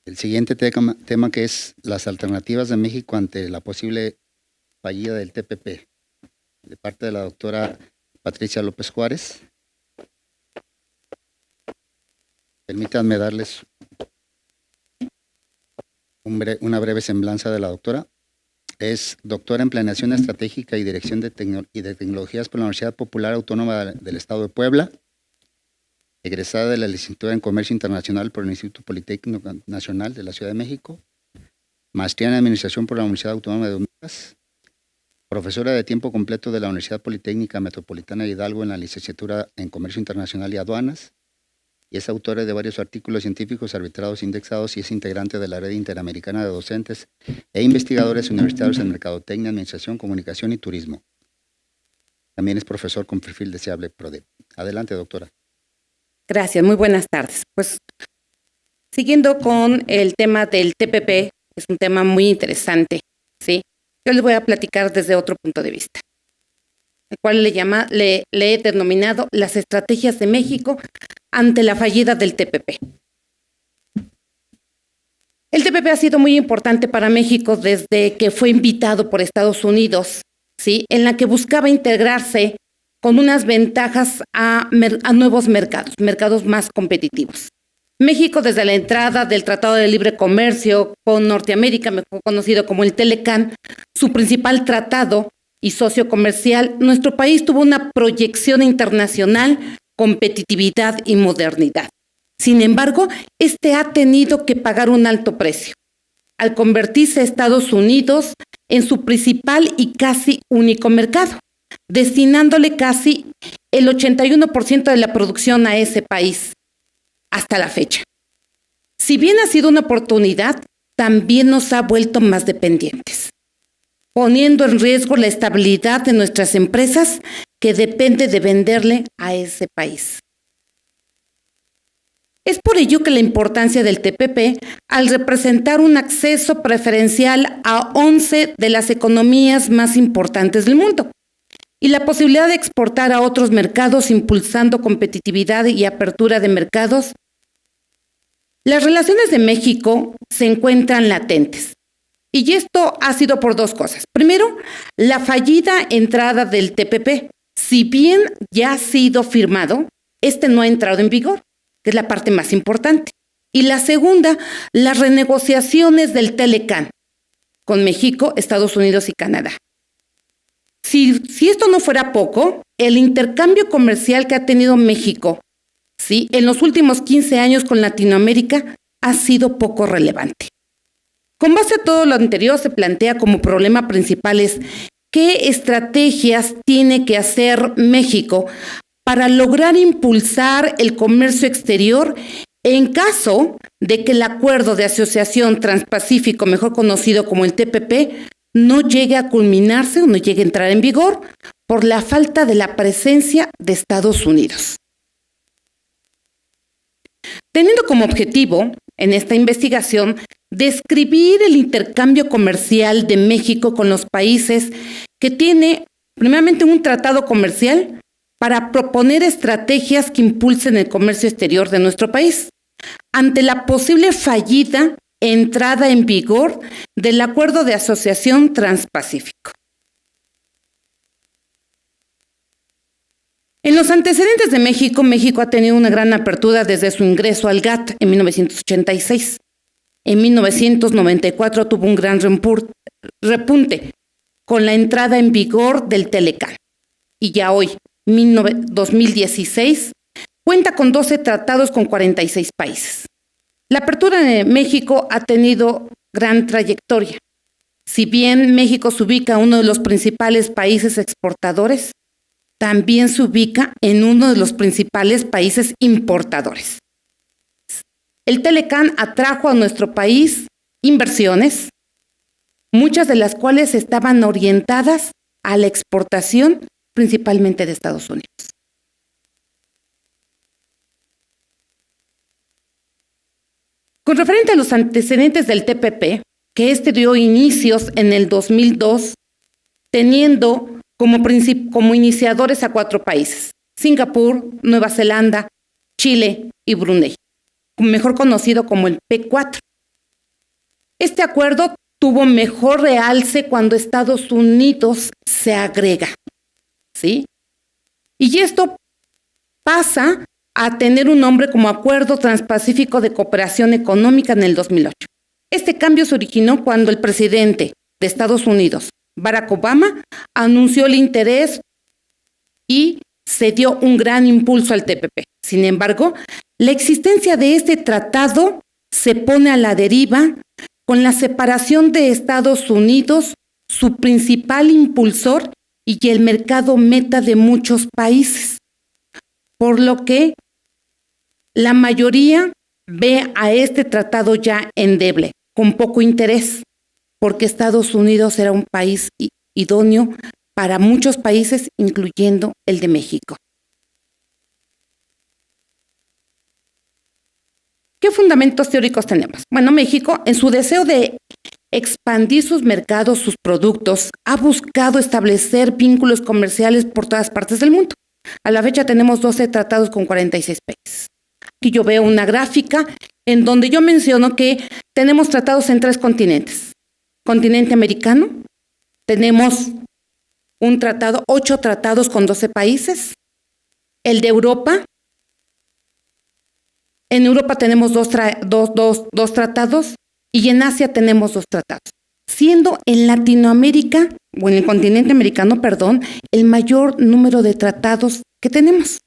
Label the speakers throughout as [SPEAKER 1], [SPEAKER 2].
[SPEAKER 1] El siguiente tema que es las alternativas de México ante la posible fallida del TPP, de parte de la doctora Patricia López Juárez. Permítanme darles una breve semblanza de la doctora. Es doctora en Planeación Estratégica y Dirección de Tecnologías por la Universidad Popular Autónoma del Estado de Puebla, egresada de la licenciatura en Comercio Internacional por el Instituto Politécnico Nacional de la Ciudad de México, maestría en Administración por la Universidad Autónoma de Honduras, profesora de tiempo completo de la Universidad Politécnica Metropolitana de Hidalgo en la licenciatura en Comercio Internacional y Aduanas, y es autora de varios artículos científicos arbitrados e indexados y es integrante de la Red Interamericana de Docentes e Investigadores Universitarios en Mercadotecnia, Administración, Comunicación y Turismo. También es profesor con perfil deseable PRODEP. Adelante, doctora.
[SPEAKER 2] Gracias, muy buenas tardes. Pues siguiendo con el tema del TPP, es un tema muy interesante, ¿sí? Yo les voy a platicar desde otro punto de vista, el cual le he denominado las estrategias de México ante la fallida del TPP. El TPP ha sido muy importante para México desde que fue invitado por Estados Unidos, ¿sí? En la que buscaba integrarse con unas ventajas a nuevos mercados más competitivos. México, desde la entrada del Tratado de Libre Comercio con Norteamérica, mejor conocido como el TELECAN, su principal tratado y socio comercial, nuestro país tuvo una proyección internacional, competitividad y modernidad. Sin embargo, este ha tenido que pagar un alto precio, al convertirse Estados Unidos en su principal y casi único mercado, destinándole casi el 81% de la producción a ese país hasta la fecha. Si bien ha sido una oportunidad, también nos ha vuelto más dependientes, poniendo en riesgo la estabilidad de nuestras empresas que depende de venderle a ese país. Es por ello que la importancia del TPP, al representar un acceso preferencial a 11 de las economías más importantes del mundo, y la posibilidad de exportar a otros mercados impulsando competitividad y apertura de mercados. Las relaciones de México se encuentran latentes. Y esto ha sido por dos cosas. Primero, la fallida entrada del TPP. Si bien ya ha sido firmado, este no ha entrado en vigor, que es la parte más importante. Y la segunda, las renegociaciones del TELECAN con México, Estados Unidos y Canadá. Si esto no fuera poco, el intercambio comercial que ha tenido México, ¿sí?, en los últimos 15 años con Latinoamérica ha sido poco relevante. Con base a todo lo anterior, se plantea como problema principal es qué estrategias tiene que hacer México para lograr impulsar el comercio exterior en caso de que el Acuerdo de Asociación Transpacífico, mejor conocido como el TPP, no llegue a culminarse o no llegue a entrar en vigor por la falta de la presencia de Estados Unidos. Teniendo como objetivo, en esta investigación, describir el intercambio comercial de México con los países que tiene, primeramente, un tratado comercial para proponer estrategias que impulsen el comercio exterior de nuestro país, ante la posible fallida entrada en vigor del Acuerdo de Asociación Transpacífico. En los antecedentes de México, México ha tenido una gran apertura desde su ingreso al GATT en 1986. En 1994 tuvo un gran repunte con la entrada en vigor del TELECAN. Y ya hoy, 2016, cuenta con 12 tratados con 46 países. La apertura de México ha tenido gran trayectoria. Si bien México se ubica en uno de los principales países exportadores, también se ubica en uno de los principales países importadores. El TELECAN atrajo a nuestro país inversiones, muchas de las cuales estaban orientadas a la exportación, principalmente de Estados Unidos. Con referente a los antecedentes del TPP, que este dio inicios en el 2002, teniendo como iniciadores a 4 países: Singapur, Nueva Zelanda, Chile y Brunei, mejor conocido como el P4. Este acuerdo tuvo mejor realce cuando Estados Unidos se agrega, ¿sí? Y esto pasa a tener un nombre como Acuerdo Transpacífico de Cooperación Económica en el 2008. Este cambio se originó cuando el presidente de Estados Unidos, Barack Obama, anunció el interés y se dio un gran impulso al TPP. Sin embargo, la existencia de este tratado se pone a la deriva con la separación de Estados Unidos, su principal impulsor y el mercado meta de muchos países, por lo que la mayoría ve a este tratado ya endeble, con poco interés, porque Estados Unidos era un país idóneo para muchos países, incluyendo el de México. ¿Qué fundamentos teóricos tenemos? Bueno, México, en su deseo de expandir sus mercados, sus productos, ha buscado establecer vínculos comerciales por todas partes del mundo. A la fecha tenemos 12 tratados con 46 países. Aquí yo veo una gráfica en donde yo menciono que tenemos tratados en 3 continentes. Continente americano, tenemos 8 tratados con 12 países. El de Europa, en Europa tenemos dos tratados y en Asia tenemos 2 tratados. Siendo en Latinoamérica, o en el continente americano, perdón, el mayor número de tratados que tenemos.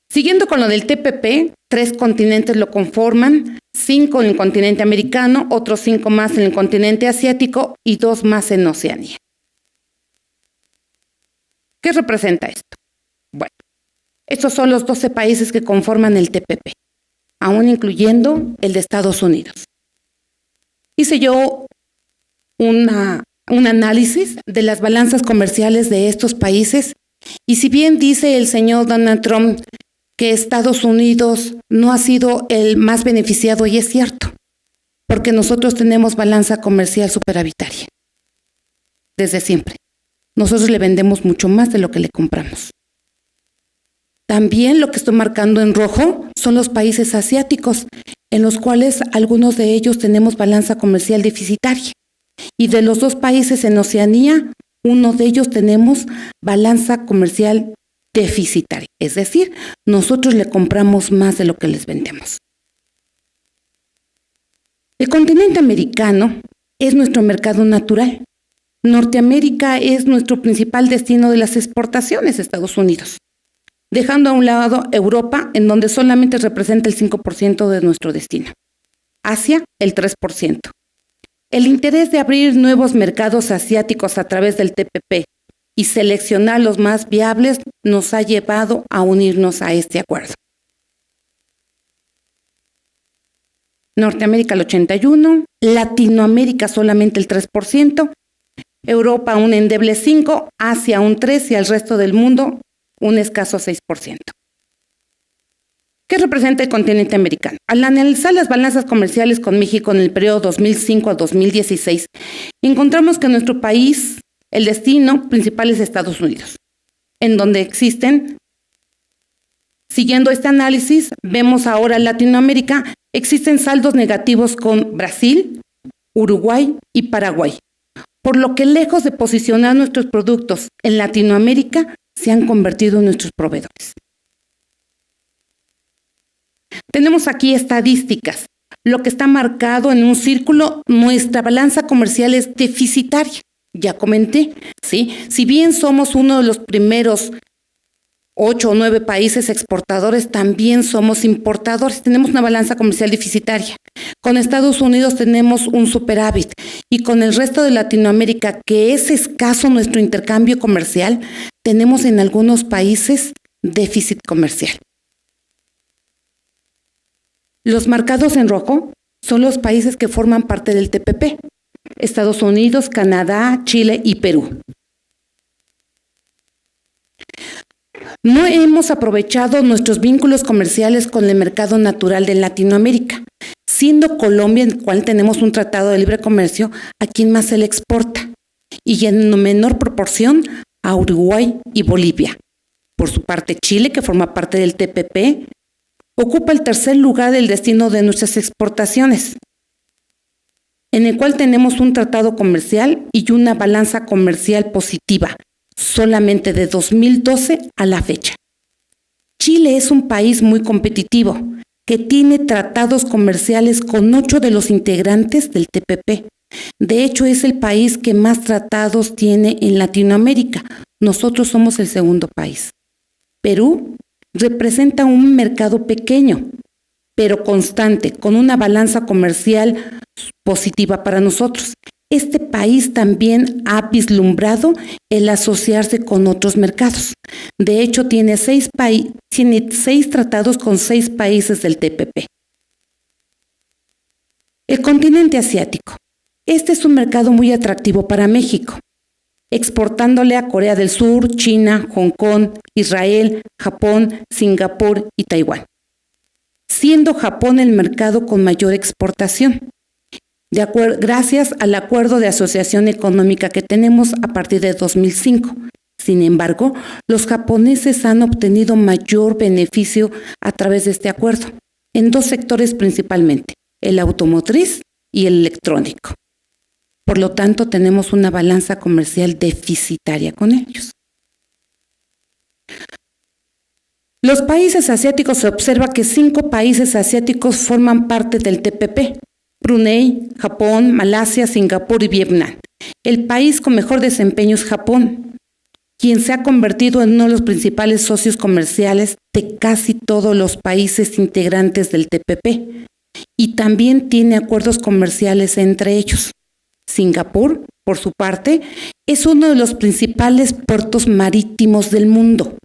[SPEAKER 2] Siguiendo con lo del TPP, 3 continentes lo conforman, 5 en el continente americano, otros 5 más en el continente asiático y 2 más en Oceanía. ¿Qué representa esto? Bueno, estos son los 12 países que conforman el TPP, aún incluyendo el de Estados Unidos. Hice yo un análisis de las balanzas comerciales de estos países y si bien dice el señor Donald Trump que Estados Unidos no ha sido el más beneficiado, y es cierto, porque nosotros tenemos balanza comercial superavitaria, desde siempre. Nosotros le vendemos mucho más de lo que le compramos. También lo que estoy marcando en rojo son los países asiáticos, en los cuales algunos de ellos tenemos balanza comercial deficitaria. Y de los 2 países en Oceanía, uno de ellos tenemos balanza comercial deficitaria. Es decir, nosotros le compramos más de lo que les vendemos. El continente americano es nuestro mercado natural. Norteamérica es nuestro principal destino de las exportaciones a Estados Unidos, dejando a un lado Europa, en donde solamente representa el 5% de nuestro destino. Asia, el 3%. El interés de abrir nuevos mercados asiáticos a través del TPP y seleccionar los más viables nos ha llevado a unirnos a este acuerdo. Norteamérica el 81%, Latinoamérica solamente el 3%, Europa un endeble 5%, Asia un 3% y el resto del mundo un escaso 6%. ¿Qué representa el continente americano? Al analizar las balanzas comerciales con México en el periodo 2005 a 2016, encontramos que nuestro país, el destino principal es Estados Unidos, en donde existen, siguiendo este análisis, vemos ahora en Latinoamérica, existen saldos negativos con Brasil, Uruguay y Paraguay, por lo que lejos de posicionar nuestros productos en Latinoamérica, se han convertido en nuestros proveedores. Tenemos aquí estadísticas. Lo que está marcado en un círculo, nuestra balanza comercial es deficitaria. Ya comenté, ¿sí? Si bien somos uno de los primeros 8 o 9 países exportadores, también somos importadores. Tenemos una balanza comercial deficitaria. Con Estados Unidos tenemos un superávit y con el resto de Latinoamérica, que es escaso nuestro intercambio comercial, tenemos en algunos países déficit comercial. Los marcados en rojo son los países que forman parte del TPP: Estados Unidos, Canadá, Chile y Perú. No hemos aprovechado nuestros vínculos comerciales con el mercado natural de Latinoamérica, siendo Colombia, en el cual tenemos un tratado de libre comercio, a quien más se le exporta, y en menor proporción a Uruguay y Bolivia. Por su parte, Chile, que forma parte del TPP, ocupa el tercer lugar del destino de nuestras exportaciones, en el cual tenemos un tratado comercial y una balanza comercial positiva, solamente de 2012 a la fecha. Chile es un país muy competitivo, que tiene tratados comerciales con 8 de los integrantes del TPP. De hecho, es el país que más tratados tiene en Latinoamérica. Nosotros somos el segundo país. Perú representa un mercado pequeño, pero constante, con una balanza comercial positiva para nosotros. Este país también ha vislumbrado el asociarse con otros mercados. De hecho, tiene 6 tratados con 6 países del TPP. El continente asiático. Este es un mercado muy atractivo para México, exportándole a Corea del Sur, China, Hong Kong, Israel, Japón, Singapur y Taiwán, siendo Japón el mercado con mayor exportación, gracias al acuerdo de asociación económica que tenemos a partir de 2005. Sin embargo, los japoneses han obtenido mayor beneficio a través de este acuerdo, en 2 sectores principalmente, el automotriz y el electrónico. Por lo tanto, tenemos una balanza comercial deficitaria con ellos. Los países asiáticos, se observa que 5 países asiáticos forman parte del TPP: Brunei, Japón, Malasia, Singapur y Vietnam. El país con mejor desempeño es Japón, quien se ha convertido en uno de los principales socios comerciales de casi todos los países integrantes del TPP, y también tiene acuerdos comerciales entre ellos. Singapur, por su parte, es uno de los principales puertos marítimos del mundo.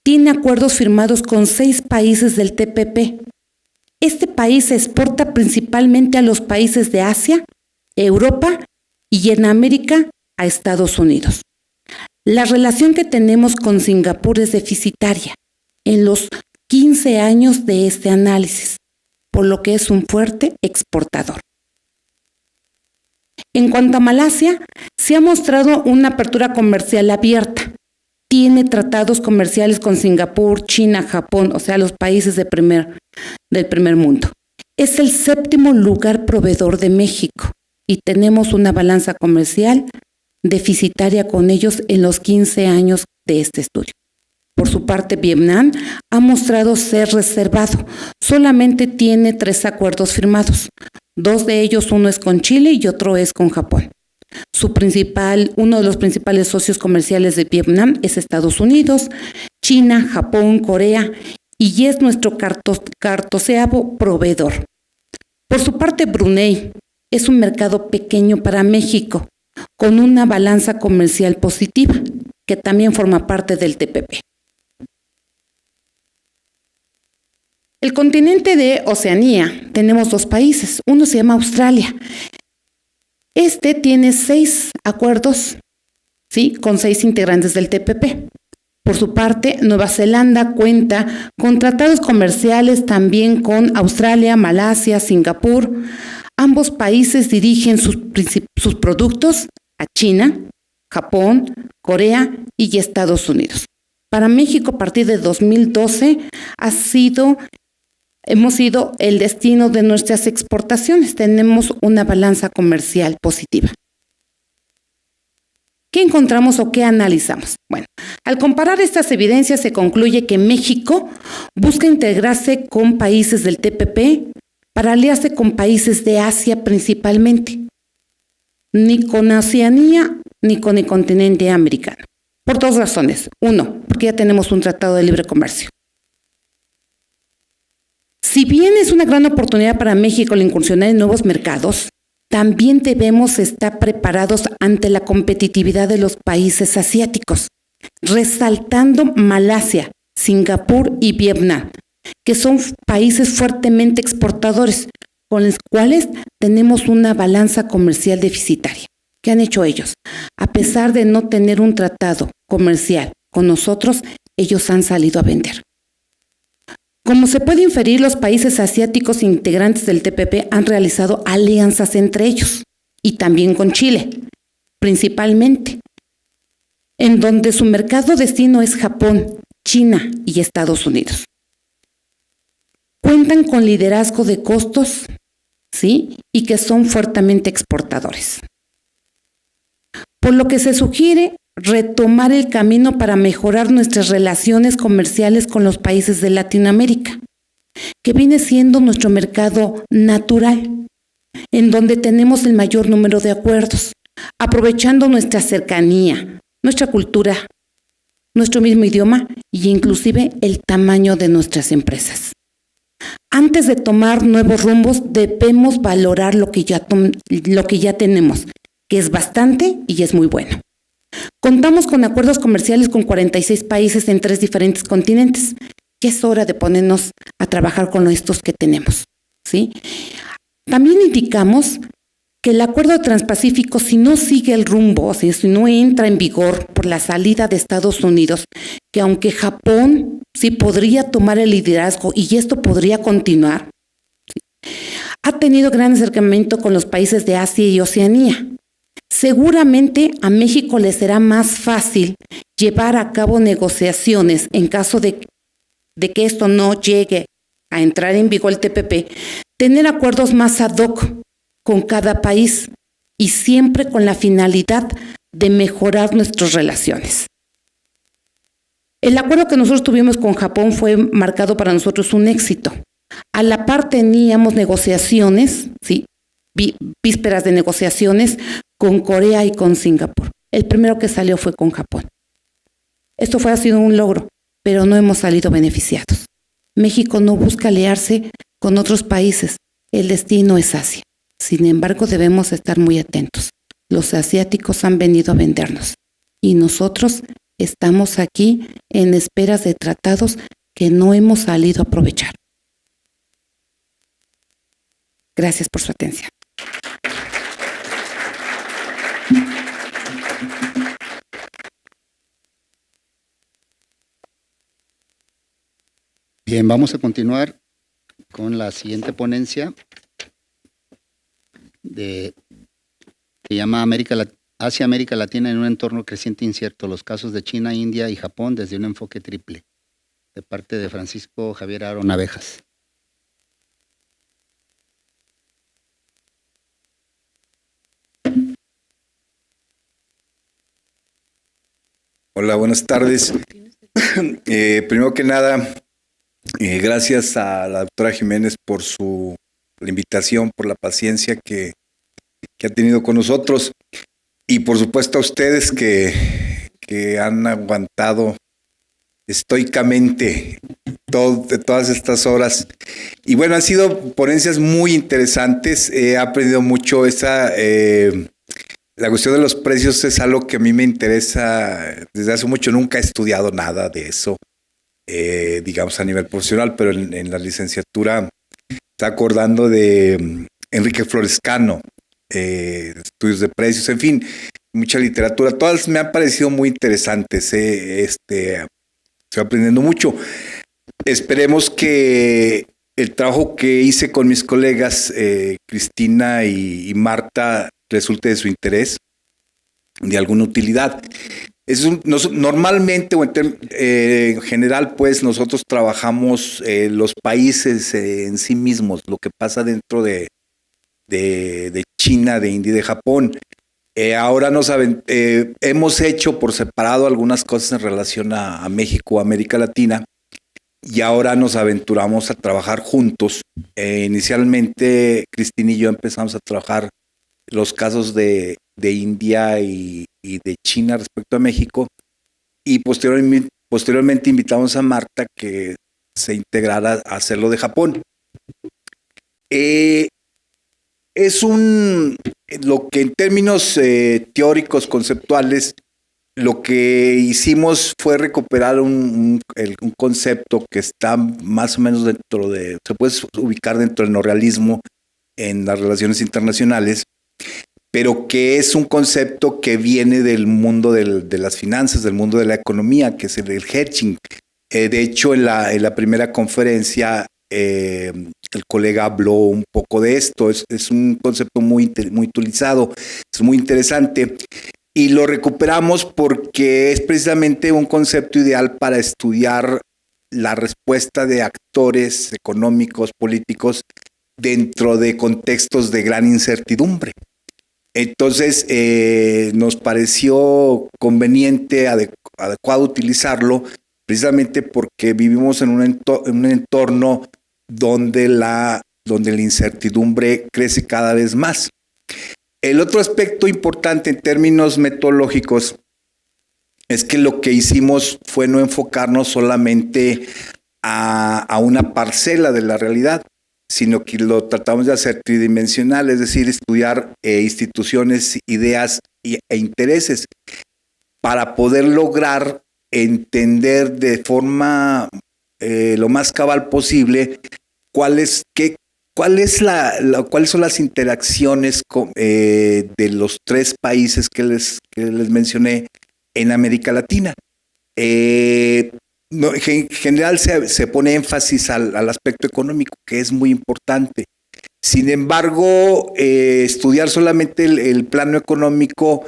[SPEAKER 2] Tiene acuerdos firmados con 6 países del TPP. Este país exporta principalmente a los países de Asia, Europa y en América a Estados Unidos. La relación que tenemos con Singapur es deficitaria en los 15 años de este análisis, por lo que es un fuerte exportador. En cuanto a Malasia, se ha mostrado una apertura comercial abierta. Tiene tratados comerciales con Singapur, China, Japón, o sea, los países del primer mundo. Es el 7º lugar proveedor de México y tenemos una balanza comercial deficitaria con ellos en los 15 años de este estudio. Por su parte, Vietnam ha mostrado ser reservado. Solamente tiene 3 acuerdos firmados. 2 de ellos, uno es con Chile y otro es con Japón. Uno de los principales socios comerciales de Vietnam es Estados Unidos, China, Japón, Corea, y es nuestro 14º proveedor. Por su parte, Brunei es un mercado pequeño para México, con una balanza comercial positiva, que también forma parte del TPP. El continente de Oceanía, tenemos 2 países. Uno se llama Australia. Este tiene 6 acuerdos, ¿sí?, con 6 integrantes del TPP. Por su parte, Nueva Zelanda cuenta con tratados comerciales también con Australia, Malasia, Singapur. Ambos países dirigen sus productos a China, Japón, Corea y Estados Unidos. Para México, a partir de 2012, hemos sido el destino de nuestras exportaciones. Tenemos una balanza comercial positiva. ¿Qué encontramos o qué analizamos? Bueno, al comparar estas evidencias se concluye que México busca integrarse con países del TPP para aliarse con países de Asia principalmente, ni con Oceanía ni con el continente americano. Por 2 razones. 1, porque ya tenemos un tratado de libre comercio. Si bien es una gran oportunidad para México el incursionar en nuevos mercados, también debemos estar preparados ante la competitividad de los países asiáticos, resaltando Malasia, Singapur y Vietnam, que son países fuertemente exportadores, con los cuales tenemos una balanza comercial deficitaria. ¿Qué han hecho ellos? A pesar de no tener un tratado comercial con nosotros, ellos han salido a vender. Como se puede inferir, los países asiáticos integrantes del TPP han realizado alianzas entre ellos y también con Chile, principalmente, en donde su mercado destino es Japón, China y Estados Unidos. cuentan con liderazgo de costos, ¿sí? Y que son fuertemente exportadores. Por lo que se sugiere retomar el camino para mejorar nuestras relaciones comerciales con los países de Latinoamérica, que viene siendo nuestro mercado natural, en donde tenemos el mayor número de acuerdos, aprovechando nuestra cercanía, nuestra cultura, nuestro mismo idioma e inclusive el tamaño de nuestras empresas. Antes de tomar nuevos rumbos, debemos valorar lo que ya tenemos, que es bastante y es muy bueno. Contamos con acuerdos comerciales con 46 países en 3 diferentes continentes. Ya es hora de ponernos a trabajar con estos que tenemos, ¿sí? También indicamos que el Acuerdo Transpacífico, si no sigue el rumbo, o sea, si no entra en vigor por la salida de Estados Unidos, que aunque Japón sí podría tomar el liderazgo y esto podría continuar, ¿sí?, ha tenido gran acercamiento con los países de Asia y Oceanía. Seguramente a México le será más fácil llevar a cabo negociaciones en caso de que esto no llegue a entrar en vigor el TPP, tener acuerdos más ad hoc con cada país y siempre con la finalidad de mejorar nuestras relaciones. El acuerdo que nosotros tuvimos con Japón fue marcado para nosotros un éxito. A la par teníamos negociaciones, ¿sí?, vísperas de negociaciones con Corea y con Singapur. El primero que salió fue con Japón. Esto ha sido un logro, pero no hemos salido beneficiados. México no busca aliarse con otros países. El destino es Asia. Sin embargo, debemos estar muy atentos. Los asiáticos han venido a vendernos y nosotros estamos aquí en esperas de tratados que no hemos salido a aprovechar. Gracias por su atención.
[SPEAKER 1] Bien, vamos a continuar con la siguiente ponencia que llama Asia-América Latina en un entorno creciente e incierto, los casos de China, India y Japón desde un enfoque triple, de parte de Francisco Javier Aaron Abejas.
[SPEAKER 3] Hola, buenas tardes. Primero que nada, gracias a la doctora Jiménez por la invitación, por la paciencia que ha tenido con nosotros y por supuesto a ustedes que han aguantado estoicamente todas estas horas. Y bueno, han sido ponencias muy interesantes, he aprendido mucho. La cuestión de los precios es algo que a mí me interesa desde hace mucho. Nunca he estudiado nada de eso, digamos a nivel profesional, pero en la licenciatura está acordando de Enrique Florescano, estudios de precios, en fin, mucha literatura. Todas me han parecido muy interesantes. Estoy aprendiendo mucho. Esperemos que el trabajo que hice con mis colegas Cristina y Marta resulte de su interés, de alguna utilidad. Normalmente, o en general, pues nosotros trabajamos los países en sí mismos, lo que pasa dentro de China, de India y de Japón. Ahora hemos hecho por separado algunas cosas en relación a México, América Latina, y ahora nos aventuramos a trabajar juntos. Inicialmente, Cristina y yo empezamos a trabajar los casos de India y de China respecto a México, y posteriormente invitamos a Marta que se integrara a hacerlo de Japón. Lo que en términos teóricos, conceptuales, lo que hicimos fue recuperar un concepto que está más o menos se puede ubicar dentro del neorrealismo en las relaciones internacionales, pero que es un concepto que viene del mundo de las finanzas, del mundo de la economía, que es el hedging. De hecho, en la primera conferencia, el colega habló un poco de esto. Es un concepto muy utilizado, es muy interesante, y lo recuperamos porque es precisamente un concepto ideal para estudiar la respuesta de actores económicos, políticos, dentro de contextos de gran incertidumbre. Entonces, nos pareció conveniente, adecuado utilizarlo, precisamente porque vivimos en un entorno donde la incertidumbre crece cada vez más. El otro aspecto importante en términos metodológicos es que lo que hicimos fue no enfocarnos solamente a una parcela de la realidad, sino que lo tratamos de hacer tridimensional, es decir, estudiar instituciones, ideas e intereses para poder lograr entender de forma lo más cabal posible cuáles son las interacciones de los tres países que les mencioné en América Latina. En general se pone énfasis al aspecto económico, que es muy importante. Sin embargo, estudiar solamente el plano económico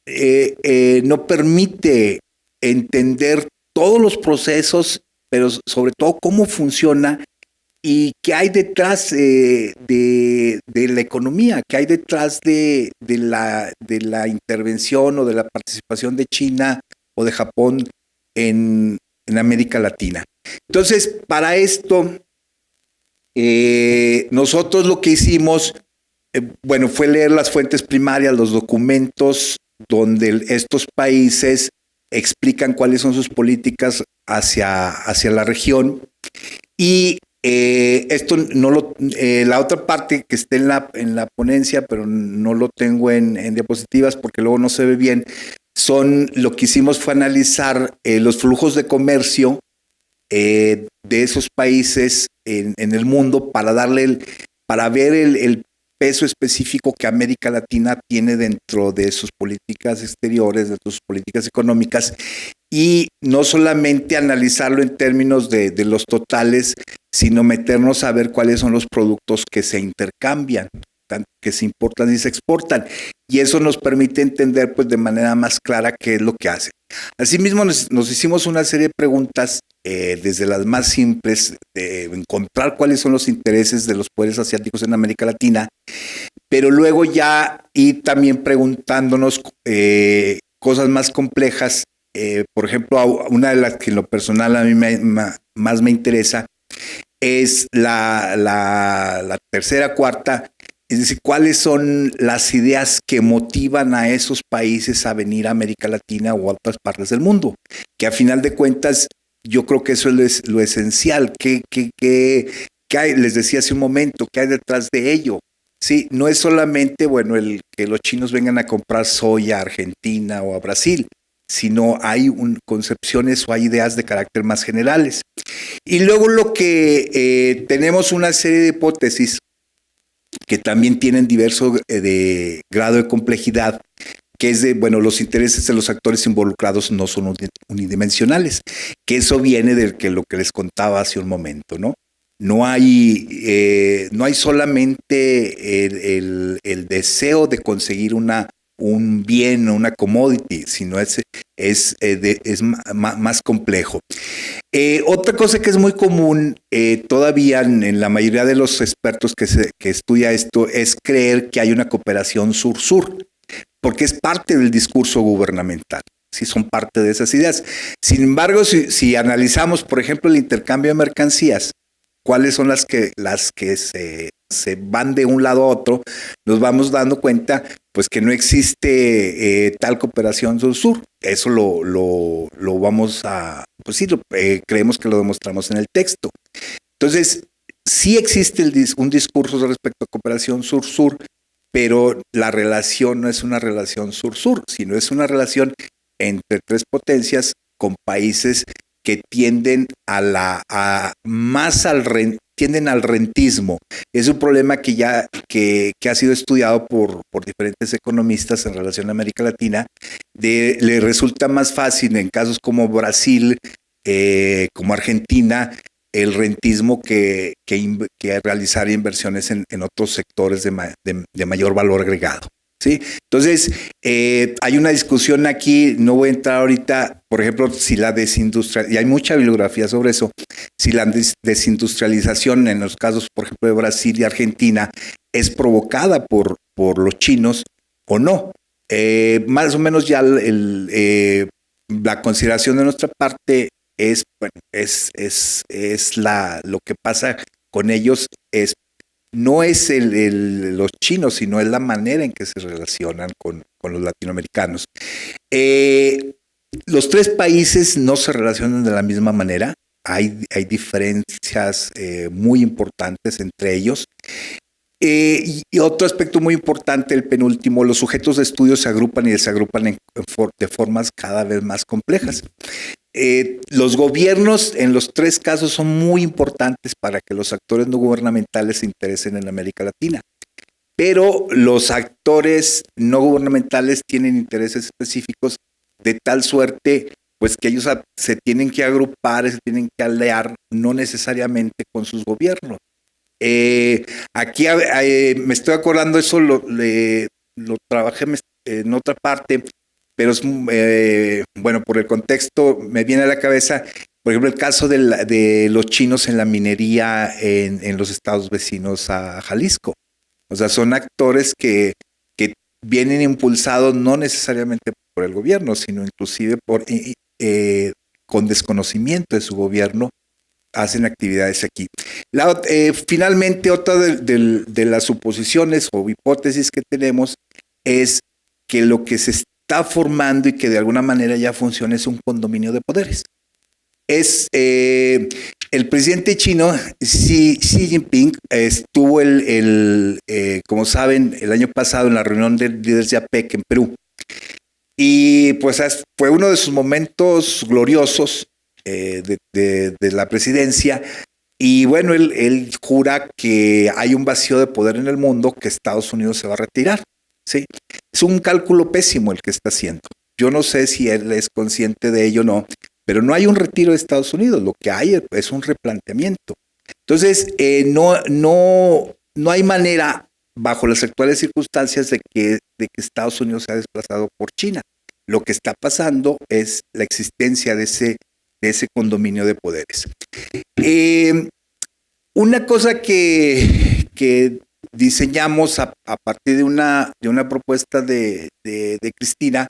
[SPEAKER 3] no permite entender todos los procesos, pero sobre todo cómo funciona y qué hay detrás de la economía, qué hay detrás de la intervención o de la participación de China o de Japón en América Latina. Entonces, para esto, nosotros lo que hicimos, fue leer las fuentes primarias, los documentos donde estos países explican cuáles son sus políticas hacia la región. Y esto la otra parte que está en la ponencia, pero no lo tengo en diapositivas porque luego no se ve bien, lo que hicimos fue analizar los flujos de comercio de esos países en el mundo para ver el peso específico que América Latina tiene dentro de sus políticas exteriores, de sus políticas económicas, y no solamente analizarlo en términos de los totales, sino meternos a ver cuáles son los productos que se intercambian, que se importan y se exportan. Y eso nos permite entender pues de manera más clara qué es lo que hacen. Asimismo, nos hicimos una serie de preguntas, desde las más simples, de encontrar cuáles son los intereses de los poderes asiáticos en América Latina, pero luego ya ir también preguntándonos cosas más complejas. Por ejemplo, una de las que en lo personal a mí más me interesa es la tercera, cuarta. Es decir, ¿cuáles son las ideas que motivan a esos países a venir a América Latina o a otras partes del mundo? Que a final de cuentas, yo creo que eso es lo esencial. ¿Qué hay? Les decía hace un momento, ¿qué hay detrás de ello? Sí, no es solamente, el que los chinos vengan a comprar soya a Argentina o a Brasil, sino hay concepciones o hay ideas de carácter más generales. Y luego lo que tenemos una serie de hipótesis que también tienen diverso grado de complejidad, que es los intereses de los actores involucrados no son unidimensionales, que eso viene de lo que les contaba hace un momento, ¿no? No hay solamente el deseo de conseguir un bien o una commodity, sino es más complejo. Otra cosa que es muy común todavía en la mayoría de los expertos que estudia esto es creer que hay una cooperación sur-sur, porque es parte del discurso gubernamental. Sí, son parte de esas ideas. Sin embargo, si analizamos, por ejemplo, el intercambio de mercancías, cuáles son las que se van de un lado a otro, nos vamos dando cuenta pues que no existe tal cooperación sur-sur. Eso lo vamos a, pues sí, creemos que lo demostramos en el texto. Entonces, sí existe un discurso respecto a cooperación sur-sur, pero la relación no es una relación sur-sur, sino es una relación entre tres potencias con países que tienden tienden al rentismo. Es un problema que ha sido estudiado por diferentes economistas en relación a América Latina. Le resulta más fácil en casos como Brasil, como Argentina, el rentismo que realizar inversiones en otros sectores de mayor valor agregado. ¿sí? Entonces, hay una discusión aquí, no voy a entrar ahorita, por ejemplo, si la desindustrialización, y hay mucha bibliografía sobre eso, si la desindustrialización en los casos, por ejemplo, de Brasil y Argentina, es provocada por los chinos o no. Más o menos ya la consideración de nuestra parte es, bueno, lo que pasa con ellos no es los chinos, sino es la manera en que se relacionan con los latinoamericanos. Los tres países no se relacionan de la misma manera. Hay diferencias muy importantes entre ellos. Y otro aspecto muy importante, el penúltimo, los sujetos de estudio se agrupan y desagrupan de formas cada vez más complejas. Los gobiernos en los tres casos son muy importantes para que los actores no gubernamentales se interesen en América Latina, pero los actores no gubernamentales tienen intereses específicos de tal suerte pues que ellos se tienen que agrupar, se tienen que aliar, no necesariamente con sus gobiernos. Aquí me estoy acordando, eso lo trabajé en otra parte, pero es, bueno, por el contexto me viene a la cabeza, por ejemplo, el caso de los chinos en la minería en los estados vecinos a Jalisco. O sea, son actores que vienen impulsados no necesariamente por el gobierno, sino inclusive con desconocimiento de su gobierno, hacen actividades aquí. Finalmente, otra de las suposiciones o hipótesis que tenemos es que lo que se está formando y que de alguna manera ya funciona es un condominio de poderes. El presidente chino, Xi Jinping, estuvo como saben, el año pasado en la reunión de líderes de APEC en Perú. Y pues fue uno de sus momentos gloriosos de la presidencia. Y bueno, él jura que hay un vacío de poder en el mundo, que Estados Unidos se va a retirar. ¿Sí? Es un cálculo pésimo el que está haciendo. Yo no sé si él es consciente de ello o no, pero no hay un retiro de Estados Unidos, lo que hay es un replanteamiento. Entonces, no hay manera, bajo las actuales circunstancias, de que Estados Unidos sea desplazado por China. Lo que está pasando es la existencia de ese condominio de poderes. Una cosa que diseñamos a partir de una propuesta de Cristina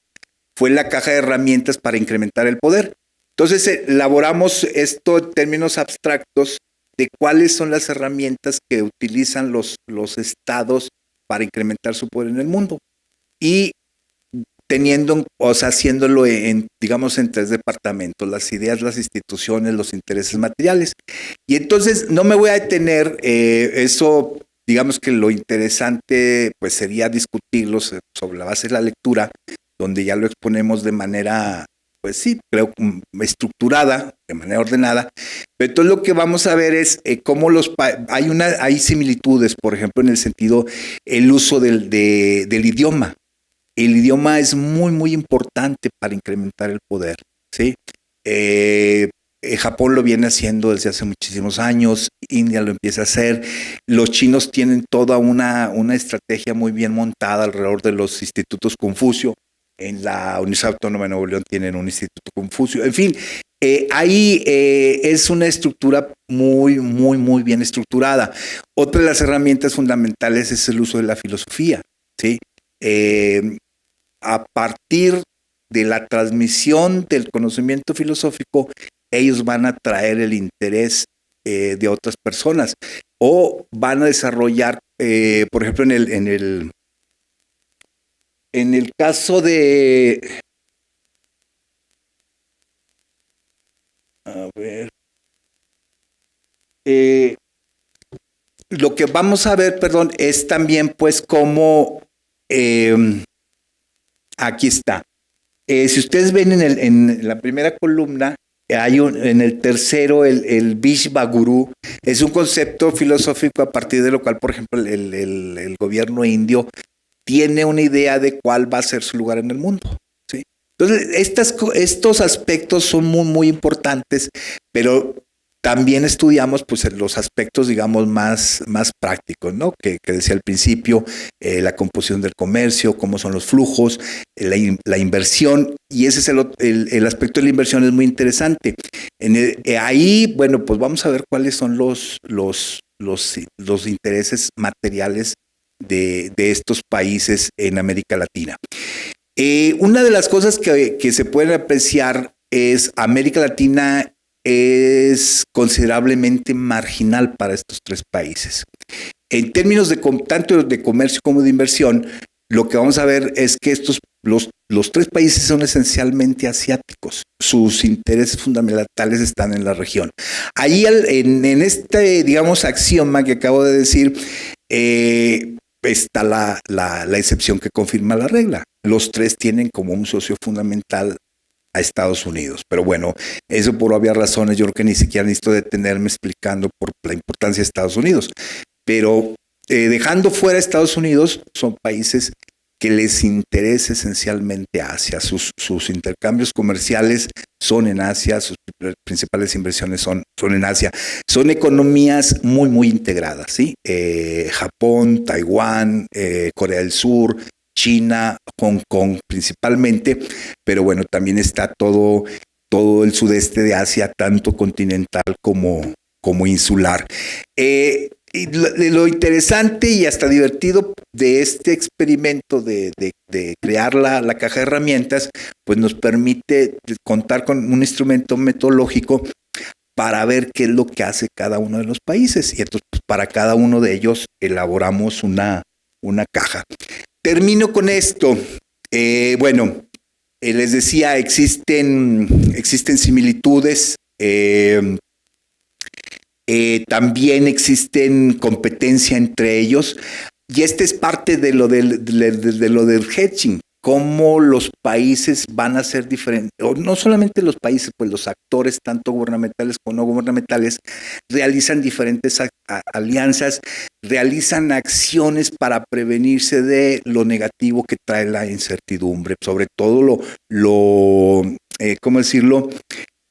[SPEAKER 3] fue la caja de herramientas para incrementar el poder. Entonces elaboramos esto en términos abstractos de cuáles son las herramientas que utilizan los estados para incrementar su poder en el mundo. Y haciéndolo digamos, en tres departamentos: las ideas, las instituciones, los intereses materiales. Y entonces no me voy a detener, eso, digamos que lo interesante pues sería discutirlo sobre la base de la lectura, donde ya lo exponemos de manera, pues sí, creo, estructurada, de manera ordenada. Pero entonces lo que vamos a ver es cómo hay similitudes, por ejemplo, en el sentido, el uso del idioma. El idioma es muy, muy importante para incrementar el poder, ¿sí? Japón lo viene haciendo desde hace muchísimos años, India lo empieza a hacer, los chinos tienen toda una estrategia muy bien montada alrededor de los institutos Confucio. En la Universidad Autónoma de Nuevo León tienen un instituto Confucio. En fin, ahí es una estructura muy, muy, muy bien estructurada. Otra de las herramientas fundamentales es el uso de la filosofía, ¿sí? A partir de la transmisión del conocimiento filosófico, ellos van a atraer el interés de otras personas o van a desarrollar, por ejemplo, en el caso de, a ver, lo que vamos a ver, perdón, es también pues cómo, aquí está. Si ustedes ven en la primera columna, hay en el tercero, el Vishva Guru, es un concepto filosófico a partir de lo cual, por ejemplo, el gobierno indio tiene una idea de cuál va a ser su lugar en el mundo, ¿sí? Entonces, estos aspectos son muy, muy importantes, pero también estudiamos pues los aspectos, digamos, más prácticos, ¿no? Que decía al principio, la composición del comercio, cómo son los flujos, la inversión, y ese es el aspecto de la inversión es muy interesante. Ahí, bueno, pues vamos a ver cuáles son los intereses materiales de estos países en América Latina. Una de las cosas que se pueden apreciar es América Latina es considerablemente marginal para estos tres países. En términos tanto de comercio como de inversión, lo que vamos a ver es que los tres países son esencialmente asiáticos. Sus intereses fundamentales están en la región. Ahí en este, digamos, axioma que acabo de decir, está la excepción que confirma la regla. Los tres tienen como un socio fundamental a Estados Unidos. Pero bueno, eso por obvias razones, yo creo que ni siquiera necesito detenerme explicando por la importancia de Estados Unidos. Pero dejando fuera Estados Unidos, son países que les interesa esencialmente Asia. Sus intercambios comerciales son en Asia, sus principales inversiones son en Asia. Son economías muy, muy integradas, ¿sí? Japón, Taiwán, Corea del Sur, China, Hong Kong principalmente, pero bueno, también está todo el sudeste de Asia, tanto continental como insular. Y lo interesante y hasta divertido de este experimento de crear la caja de herramientas, pues nos permite contar con un instrumento metodológico para ver qué es lo que hace cada uno de los países. Y entonces, pues, para cada uno de ellos elaboramos una caja. Termino con esto. Bueno, les decía, existen similitudes. También existen competencia entre ellos, y este es parte de lo del hedging, cómo los países van a ser diferentes, o no solamente los países, pues los actores, tanto gubernamentales como no gubernamentales, realizan diferentes alianzas, realizan acciones para prevenirse de lo negativo que trae la incertidumbre, sobre todo ¿cómo decirlo?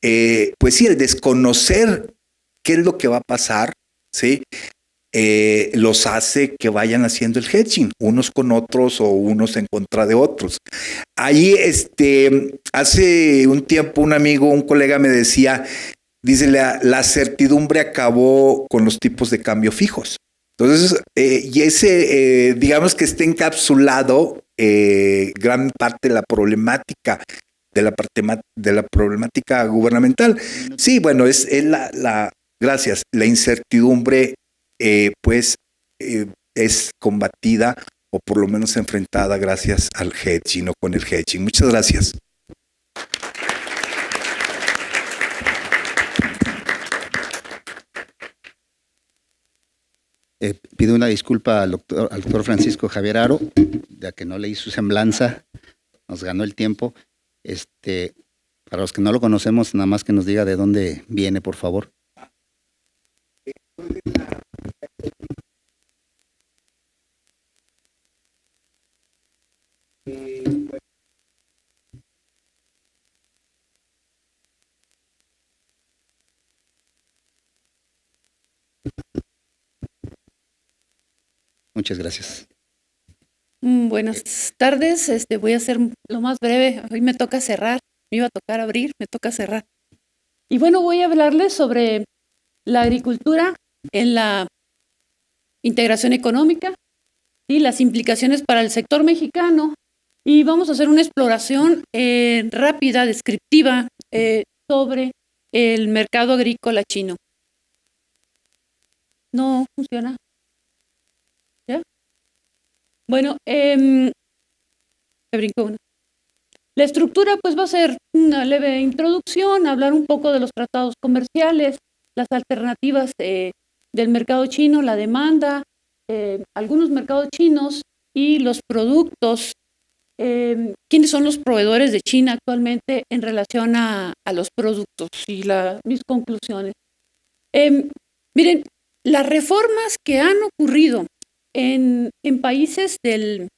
[SPEAKER 3] Pues sí, el desconocer qué es lo que va a pasar, ¿sí? Los hace que vayan haciendo el hedging, unos con otros o unos en contra de otros. Ahí, hace un tiempo un colega me decía, dice, la certidumbre acabó con los tipos de cambio fijos. Entonces, y ese, digamos que está encapsulado gran parte de la problemática de la problemática gubernamental. Sí, bueno, es gracias. La incertidumbre, es combatida o por lo menos enfrentada gracias al hedging o con el hedging. Muchas gracias.
[SPEAKER 1] Pido una disculpa al doctor Francisco Javier Haro, ya que no leí su semblanza, nos ganó el tiempo. Para los que no lo conocemos, nada más que nos diga de dónde viene, por favor. Muchas gracias.
[SPEAKER 4] Buenas tardes, voy a ser lo más breve. Hoy me toca cerrar, me iba a tocar abrir, me toca cerrar. Y bueno, voy a hablarles sobre la agricultura en la integración económica y las implicaciones para el sector mexicano. Y vamos a hacer una exploración rápida, descriptiva, sobre el mercado agrícola chino. ¿No funciona? ¿Ya? Bueno, me brincó uno. La estructura pues va a ser una leve introducción, hablar un poco de los tratados comerciales, las alternativas del mercado chino, la demanda, algunos mercados chinos y los productos. ¿Quiénes son los proveedores de China actualmente en relación a los productos? Y mis conclusiones. Miren, las reformas que han ocurrido en países en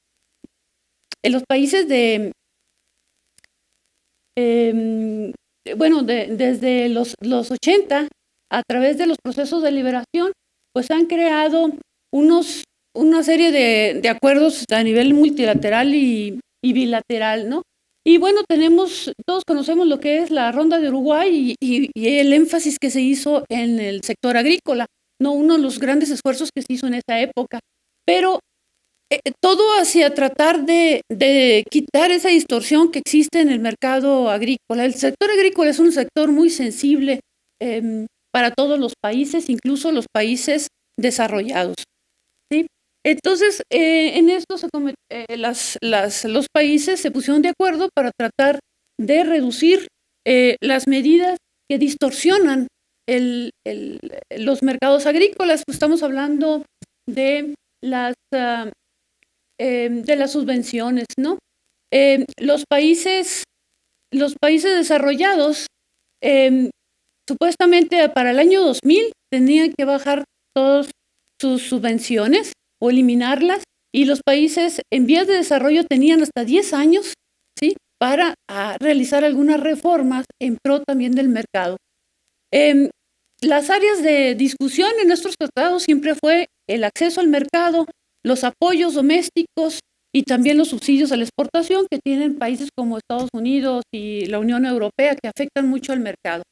[SPEAKER 4] los países bueno, desde los 80, a través de los procesos de liberación, pues han creado una serie de acuerdos a nivel multilateral y bilateral, ¿no? Y bueno, todos conocemos lo que es la Ronda de Uruguay y el énfasis que se hizo en el sector agrícola, ¿no? Uno de los grandes esfuerzos que se hizo en esa época. Pero todo hacia tratar de quitar esa distorsión que existe en el mercado agrícola. El sector agrícola es un sector muy sensible para todos los países, incluso los países desarrollados, ¿sí? Entonces, en esto los países se pusieron de acuerdo para tratar de reducir las medidas que distorsionan los mercados agrícolas. Pues estamos hablando de las subvenciones, ¿no? Los países desarrollados, supuestamente para el año 2000 tenían que bajar todas sus subvenciones o eliminarlas, y los países en vías de desarrollo tenían hasta 10 años, ¿sí?, para realizar algunas reformas en pro también del mercado. Las áreas de discusión en nuestros tratados siempre fue el acceso al mercado, los apoyos domésticos y también los subsidios a la exportación que tienen países como Estados Unidos y la Unión Europea, que afectan mucho al mercado.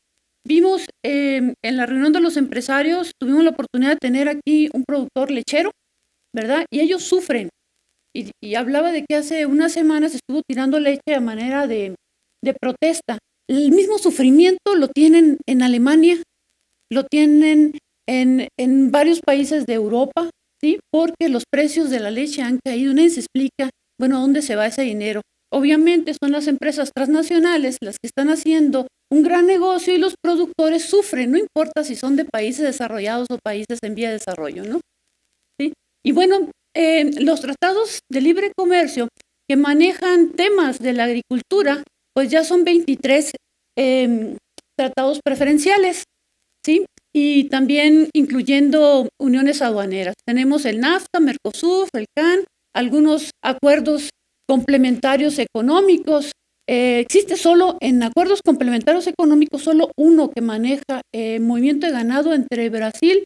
[SPEAKER 4] Vimos en la reunión de los empresarios, tuvimos la oportunidad de tener aquí un productor lechero, ¿verdad? Y ellos sufren. Y hablaba de que hace unas semanas estuvo tirando leche a manera de protesta. El mismo sufrimiento lo tienen en Alemania, lo tienen en varios países de Europa, ¿sí? Porque los precios de la leche han caído. Nadie se explica, bueno, ¿a dónde se va ese dinero? Obviamente son las empresas transnacionales las que están haciendo un gran negocio y los productores sufren, no importa si son de países desarrollados o países en vía de desarrollo, ¿no? ¿Sí? Y bueno, los tratados de libre comercio que manejan temas de la agricultura, pues ya son 23 tratados preferenciales, ¿sí? Y también incluyendo uniones aduaneras. Tenemos el NAFTA, Mercosur, el CAN, algunos acuerdos complementarios económicos. Existe solo en acuerdos complementarios económicos solo uno que maneja movimiento de ganado entre Brasil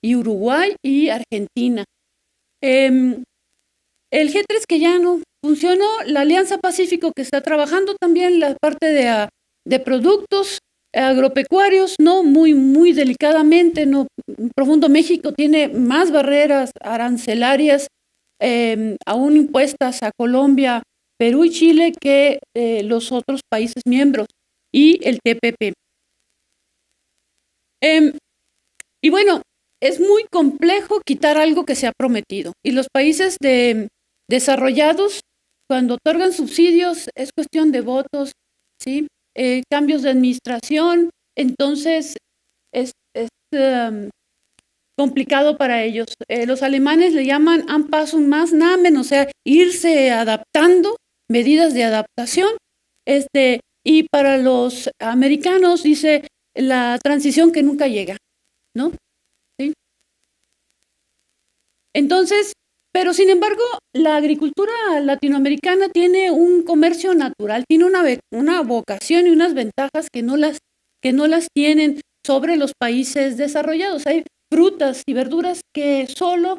[SPEAKER 4] y Uruguay y Argentina. El G3 que ya no funcionó, la Alianza Pacífico que está trabajando también la parte de productos agropecuarios, no muy delicadamente, no profundo. México tiene más barreras arancelarias aún impuestas a Colombia, Perú y Chile que los otros países miembros y el TPP. Y bueno, es muy complejo quitar algo que se ha prometido. Y los países desarrollados, cuando otorgan subsidios, es cuestión de votos, ¿sí? Cambios de administración, entonces es complicado para ellos. Los alemanes le llaman Anpassung Maßnahmen, o sea, irse adaptando, medidas de adaptación. Y para los americanos dice la transición que nunca llega, ¿no? ¿Sí? Entonces, pero sin embargo, la agricultura latinoamericana tiene un comercio natural, tiene una vocación y unas ventajas que no las tienen sobre los países desarrollados. Hay frutas y verduras que solo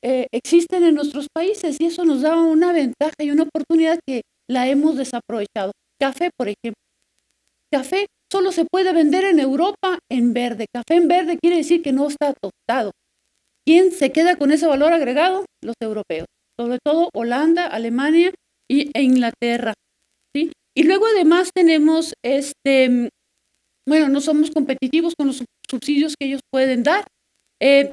[SPEAKER 4] existen en nuestros países y eso nos da una ventaja y una oportunidad que la hemos desaprovechado. Café, por ejemplo. Café solo se puede vender en Europa en verde. Café en verde quiere decir que no está tostado. ¿Quién se queda con ese valor agregado? Los europeos, sobre todo Holanda, Alemania e Inglaterra, ¿sí? Y luego además tenemos, bueno, no somos competitivos con los subsidios que ellos pueden dar.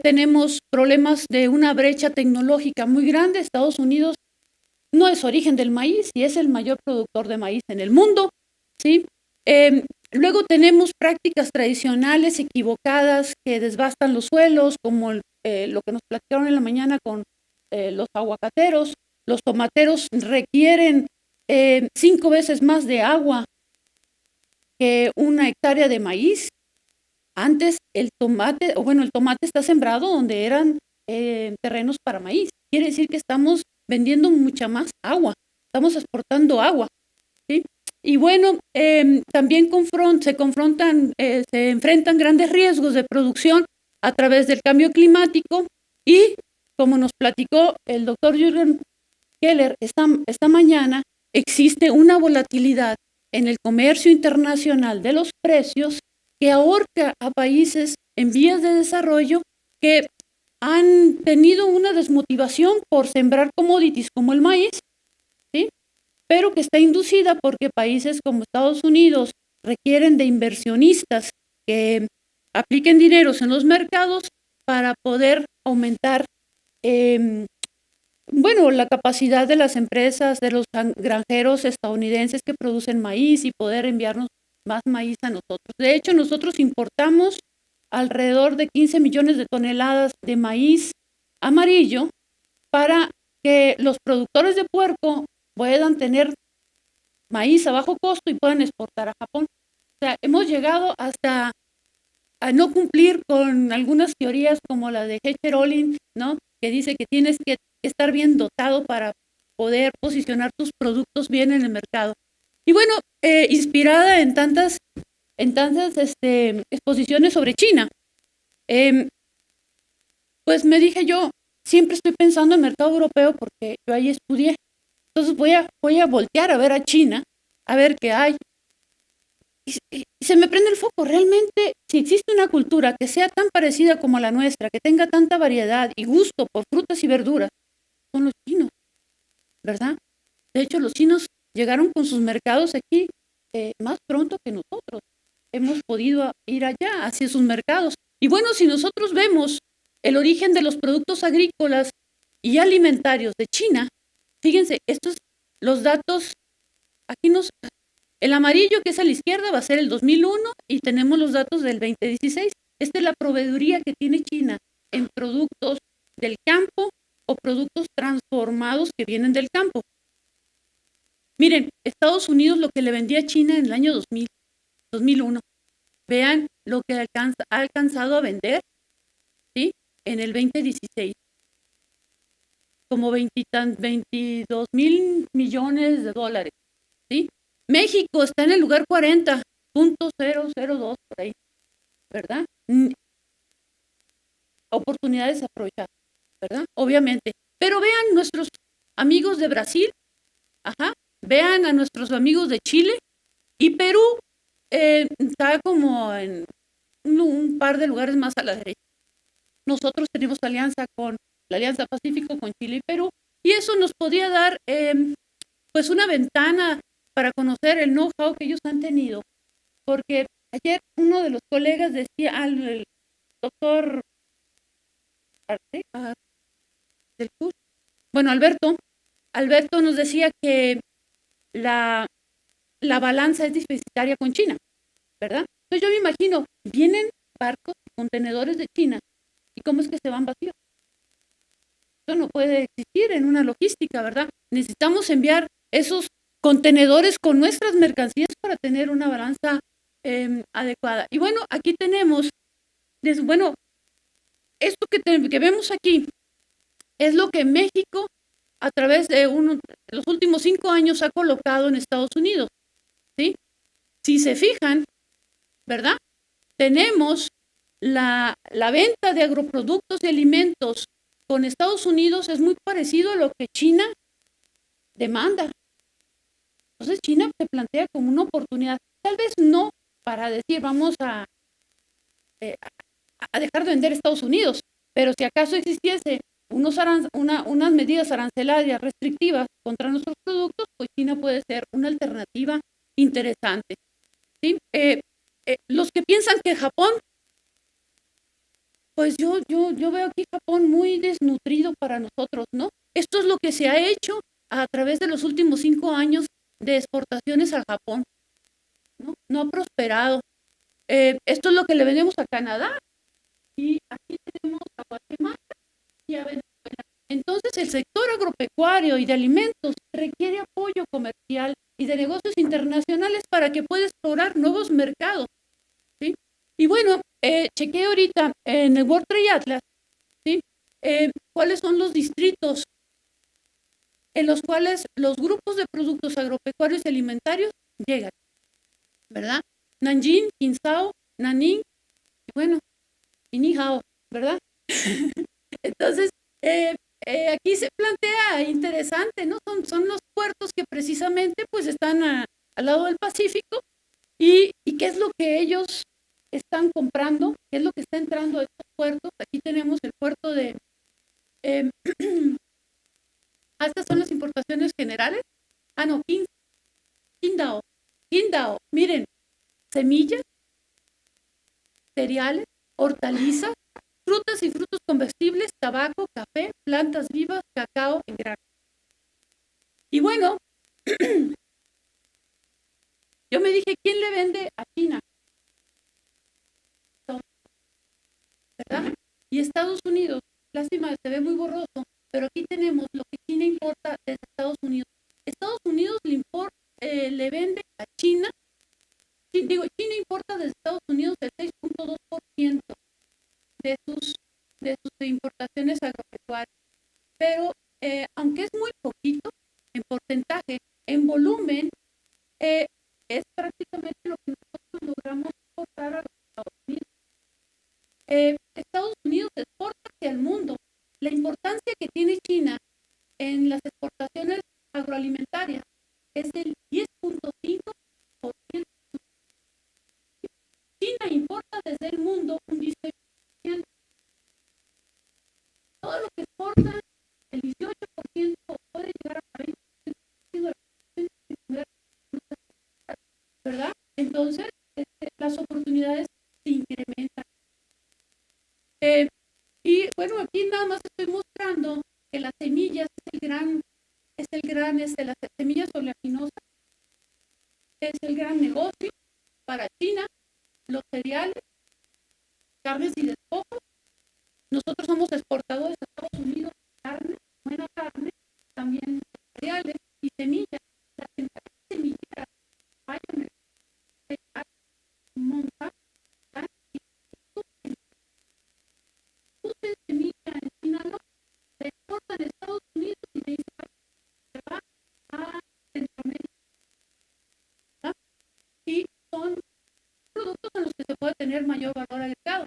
[SPEAKER 4] Tenemos problemas de una brecha tecnológica muy grande. Estados Unidos no es origen del maíz y es el mayor productor de maíz en el mundo, ¿sí? Luego tenemos prácticas tradicionales equivocadas que desbastan los suelos, como lo que nos platicaron en la mañana con los aguacateros. Los tomateros requieren 5 veces más de agua que una hectárea de maíz. Antes el tomate está sembrado donde eran terrenos para maíz. Quiere decir que estamos vendiendo mucha más agua, estamos exportando agua, ¿sí? Y bueno, también se enfrentan grandes riesgos de producción a través del cambio climático y, como nos platicó el doctor Jürgen Keller esta mañana, existe una volatilidad en el comercio internacional de los precios que ahorca a países en vías de desarrollo que han tenido una desmotivación por sembrar commodities como el maíz, ¿sí? Pero que está inducida porque países como Estados Unidos requieren de inversionistas que apliquen dineros en los mercados para poder aumentar la capacidad de las empresas, de los granjeros estadounidenses que producen maíz y poder enviarnos más maíz a nosotros. De hecho, nosotros importamos alrededor de 15 millones de toneladas de maíz amarillo para que los productores de puerco puedan tener maíz a bajo costo y puedan exportar a Japón. O sea, hemos llegado hasta a no cumplir con algunas teorías como la de Hecher-Ohlin, ¿no? Que dice que tienes que estar bien dotado para poder posicionar tus productos bien en el mercado. Y bueno, inspirada en tantas exposiciones sobre China, pues me dije yo, siempre estoy pensando en el mercado europeo porque yo ahí estudié. Entonces voy a voltear a ver a China, a ver qué hay. Y se me prende el foco. Realmente, si existe una cultura que sea tan parecida como la nuestra, que tenga tanta variedad y gusto por frutas y verduras, son los chinos, ¿verdad? De hecho, los chinos llegaron con sus mercados aquí más pronto que nosotros. Hemos podido ir allá, hacia sus mercados. Y bueno, si nosotros vemos el origen de los productos agrícolas y alimentarios de China, fíjense, estos los datos, el amarillo que es a la izquierda va a ser el 2001 y tenemos los datos del 2016. Esta es la proveeduría que tiene China en productos del campo o productos transformados que vienen del campo. Miren, Estados Unidos lo que le vendía a China en el año 2001. Vean lo que ha alcanzado a vender, ¿sí? En el 2016. Como 22 mil millones de dólares, ¿sí? México está en el lugar 40.002 por ahí, ¿verdad? Oportunidades a aprovechar, ¿verdad? Obviamente. Pero vean nuestros amigos de Brasil, vean a nuestros amigos de Chile y Perú está como en un par de lugares más a la derecha. Nosotros tenemos alianza con la Alianza Pacífico con Chile y Perú y eso nos podía dar pues una ventana para conocer el know-how que ellos han tenido, porque ayer uno de los colegas decía, el doctor Alberto nos decía que la balanza es deficitaria con China, ¿verdad? Entonces yo me imagino, vienen barcos, contenedores de China, ¿y cómo es que se van vacíos? Eso no puede existir en una logística, ¿verdad? Necesitamos enviar esos contenedores con nuestras mercancías para tener una balanza adecuada. Y bueno, aquí tenemos, esto que vemos aquí es lo que México a través de los últimos 5 años ha colocado en Estados Unidos, ¿sí? Si se fijan, ¿verdad? Tenemos la venta de agroproductos y alimentos con Estados Unidos es muy parecido a lo que China demanda. Entonces China se plantea como una oportunidad, tal vez no para decir vamos a dejar de vender a Estados Unidos, pero si acaso existiese unas medidas arancelarias restrictivas contra nuestros productos, pues China puede ser una alternativa interesante, ¿sí? Los que piensan que Japón, pues yo veo aquí Japón muy desnutrido para nosotros, ¿no? Esto es lo que se ha hecho a través de los últimos 5 años de exportaciones a Japón, ¿no? No ha prosperado. Esto es lo que le vendemos a Canadá y aquí tenemos a Guatemala y a Venezuela. Entonces el sector agropecuario y de alimentos requiere apoyo comercial y de negocios internacionales para que pueda explorar nuevos mercados, ¿sí? Y bueno, chequeé ahorita en el World Trade Atlas, ¿sí? ¿Cuáles son los distritos en los cuales los grupos de productos agropecuarios y alimentarios llega, ¿verdad? Nanjing, Qingzhou, Nanning, y bueno, y Ni Hao, ¿verdad? Entonces, aquí se plantea interesante, ¿no? Son los puertos que precisamente pues están al lado del Pacífico y qué es lo que ellos están comprando, qué es lo que está entrando a estos puertos. Aquí tenemos el puerto de... estas son las importaciones generales. Ah, no, Qingdao. Qingdao, miren, semillas, cereales, hortalizas, frutas y frutos comestibles, tabaco, café, plantas vivas, cacao en grano. Y bueno, yo me dije, ¿quién le vende a China? ¿Verdad? Y Estados Unidos, lástima, se ve muy borroso, pero aquí tenemos lo que China importa desde Estados Unidos. Estados Unidos le vende a China, China importa desde Estados Unidos el 6.2% de sus importaciones agropecuarias. Pero aunque es muy poquito en porcentaje, en volumen, es prácticamente lo que nosotros logramos exportar a los Estados Unidos. Estados Unidos exporta hacia el mundo. La importancia que tiene China en las exportaciones agroalimentarias es del 10.5%. China importa desde el mundo un 18%. Todo lo que exporta, el 18% puede llegar a 20% de la producción, ¿verdad? Entonces, las oportunidades se incrementan. Y bueno, aquí nada más estoy mostrando que las semillas las semillas oleaginosas es el gran negocio para China, los cereales, carnes y despojos. Nosotros somos exportadores a Estados Unidos de carne, buena carne, también cereales y semillas. Las empresas semilleras, Pioneer, Monsanto, usen semilla en China, no, se exporta en Estados Unidos y de ahí se va a Centroamérica. ¿Verdad? Y son productos en los que se puede tener mayor valor agregado.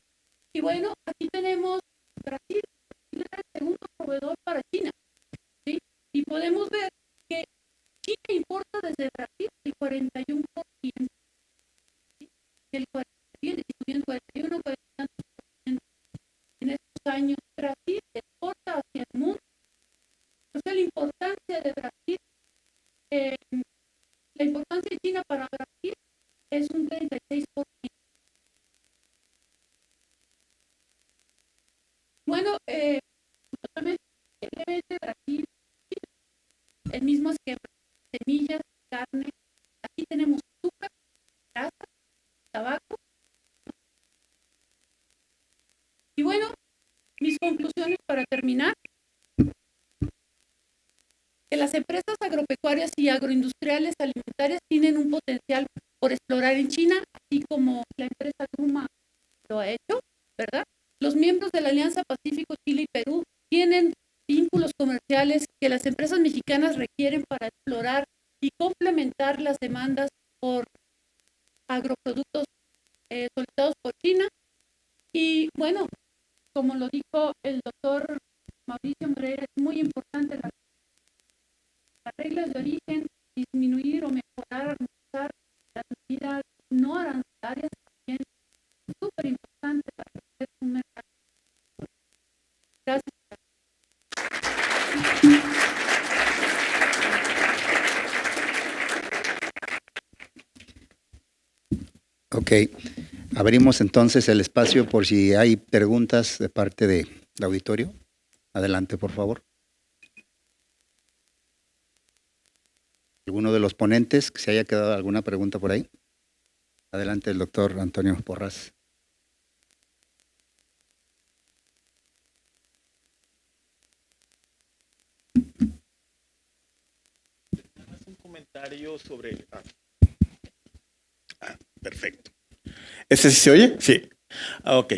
[SPEAKER 4] Y bueno, aquí tenemos Brasil, el segundo proveedor para China, ¿sí? Y podemos ver que China importa desde Brasil el 41%, ¿sí? El 40%, subiendo 41, 40% en estos años. Brasil exporta hacia el mundo. Entonces, la importancia de Brasil, la importancia de China para Brasil es un 36%. Bueno, justamente el de Brasil, el mismo esquema, semillas, carne, aquí tenemos azúcar, grasa, tabaco. Y bueno, mis conclusiones para terminar, que las empresas agropecuarias y agroindustriales alimentarias tienen un potencial por explorar en China, así como la empresa Gruma lo ha hecho, ¿verdad? Los miembros de la Alianza Pacífico, Chile y Perú tienen vínculos comerciales que las empresas mexicanas requieren para explorar y complementar las demandas por agroproductos solicitados por China. Y bueno, como lo dijo el doctor Mauricio Moreira, es muy importante las reglas de origen, disminuir o mejorar, armonizar las medidas no arancelarias también es súper importante para crecer un mercado. Gracias.
[SPEAKER 1] Ok, abrimos entonces el espacio por si hay preguntas de parte del auditorio. Adelante, por favor. ¿Alguno de los ponentes que se haya quedado alguna pregunta por ahí? Adelante, el doctor Antonio Porras.
[SPEAKER 5] Un comentario sobre... perfecto.
[SPEAKER 6] ¿Ese sí se oye? Sí.
[SPEAKER 5] Ok.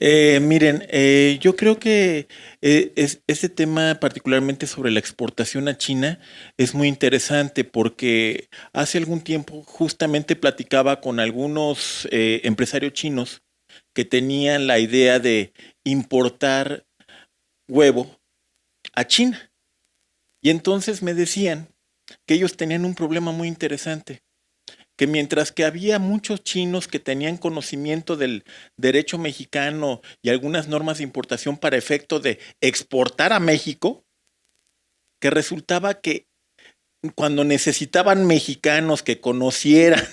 [SPEAKER 5] Miren, yo creo que este tema, particularmente sobre la exportación a China, es muy interesante porque hace algún tiempo justamente platicaba con algunos empresarios chinos que tenían la idea de importar huevo a China. Y entonces me decían que ellos tenían un problema muy interesante, que mientras que había muchos chinos que tenían conocimiento del derecho mexicano y algunas normas de importación para efecto de exportar a México, que resultaba que cuando necesitaban mexicanos que conocieran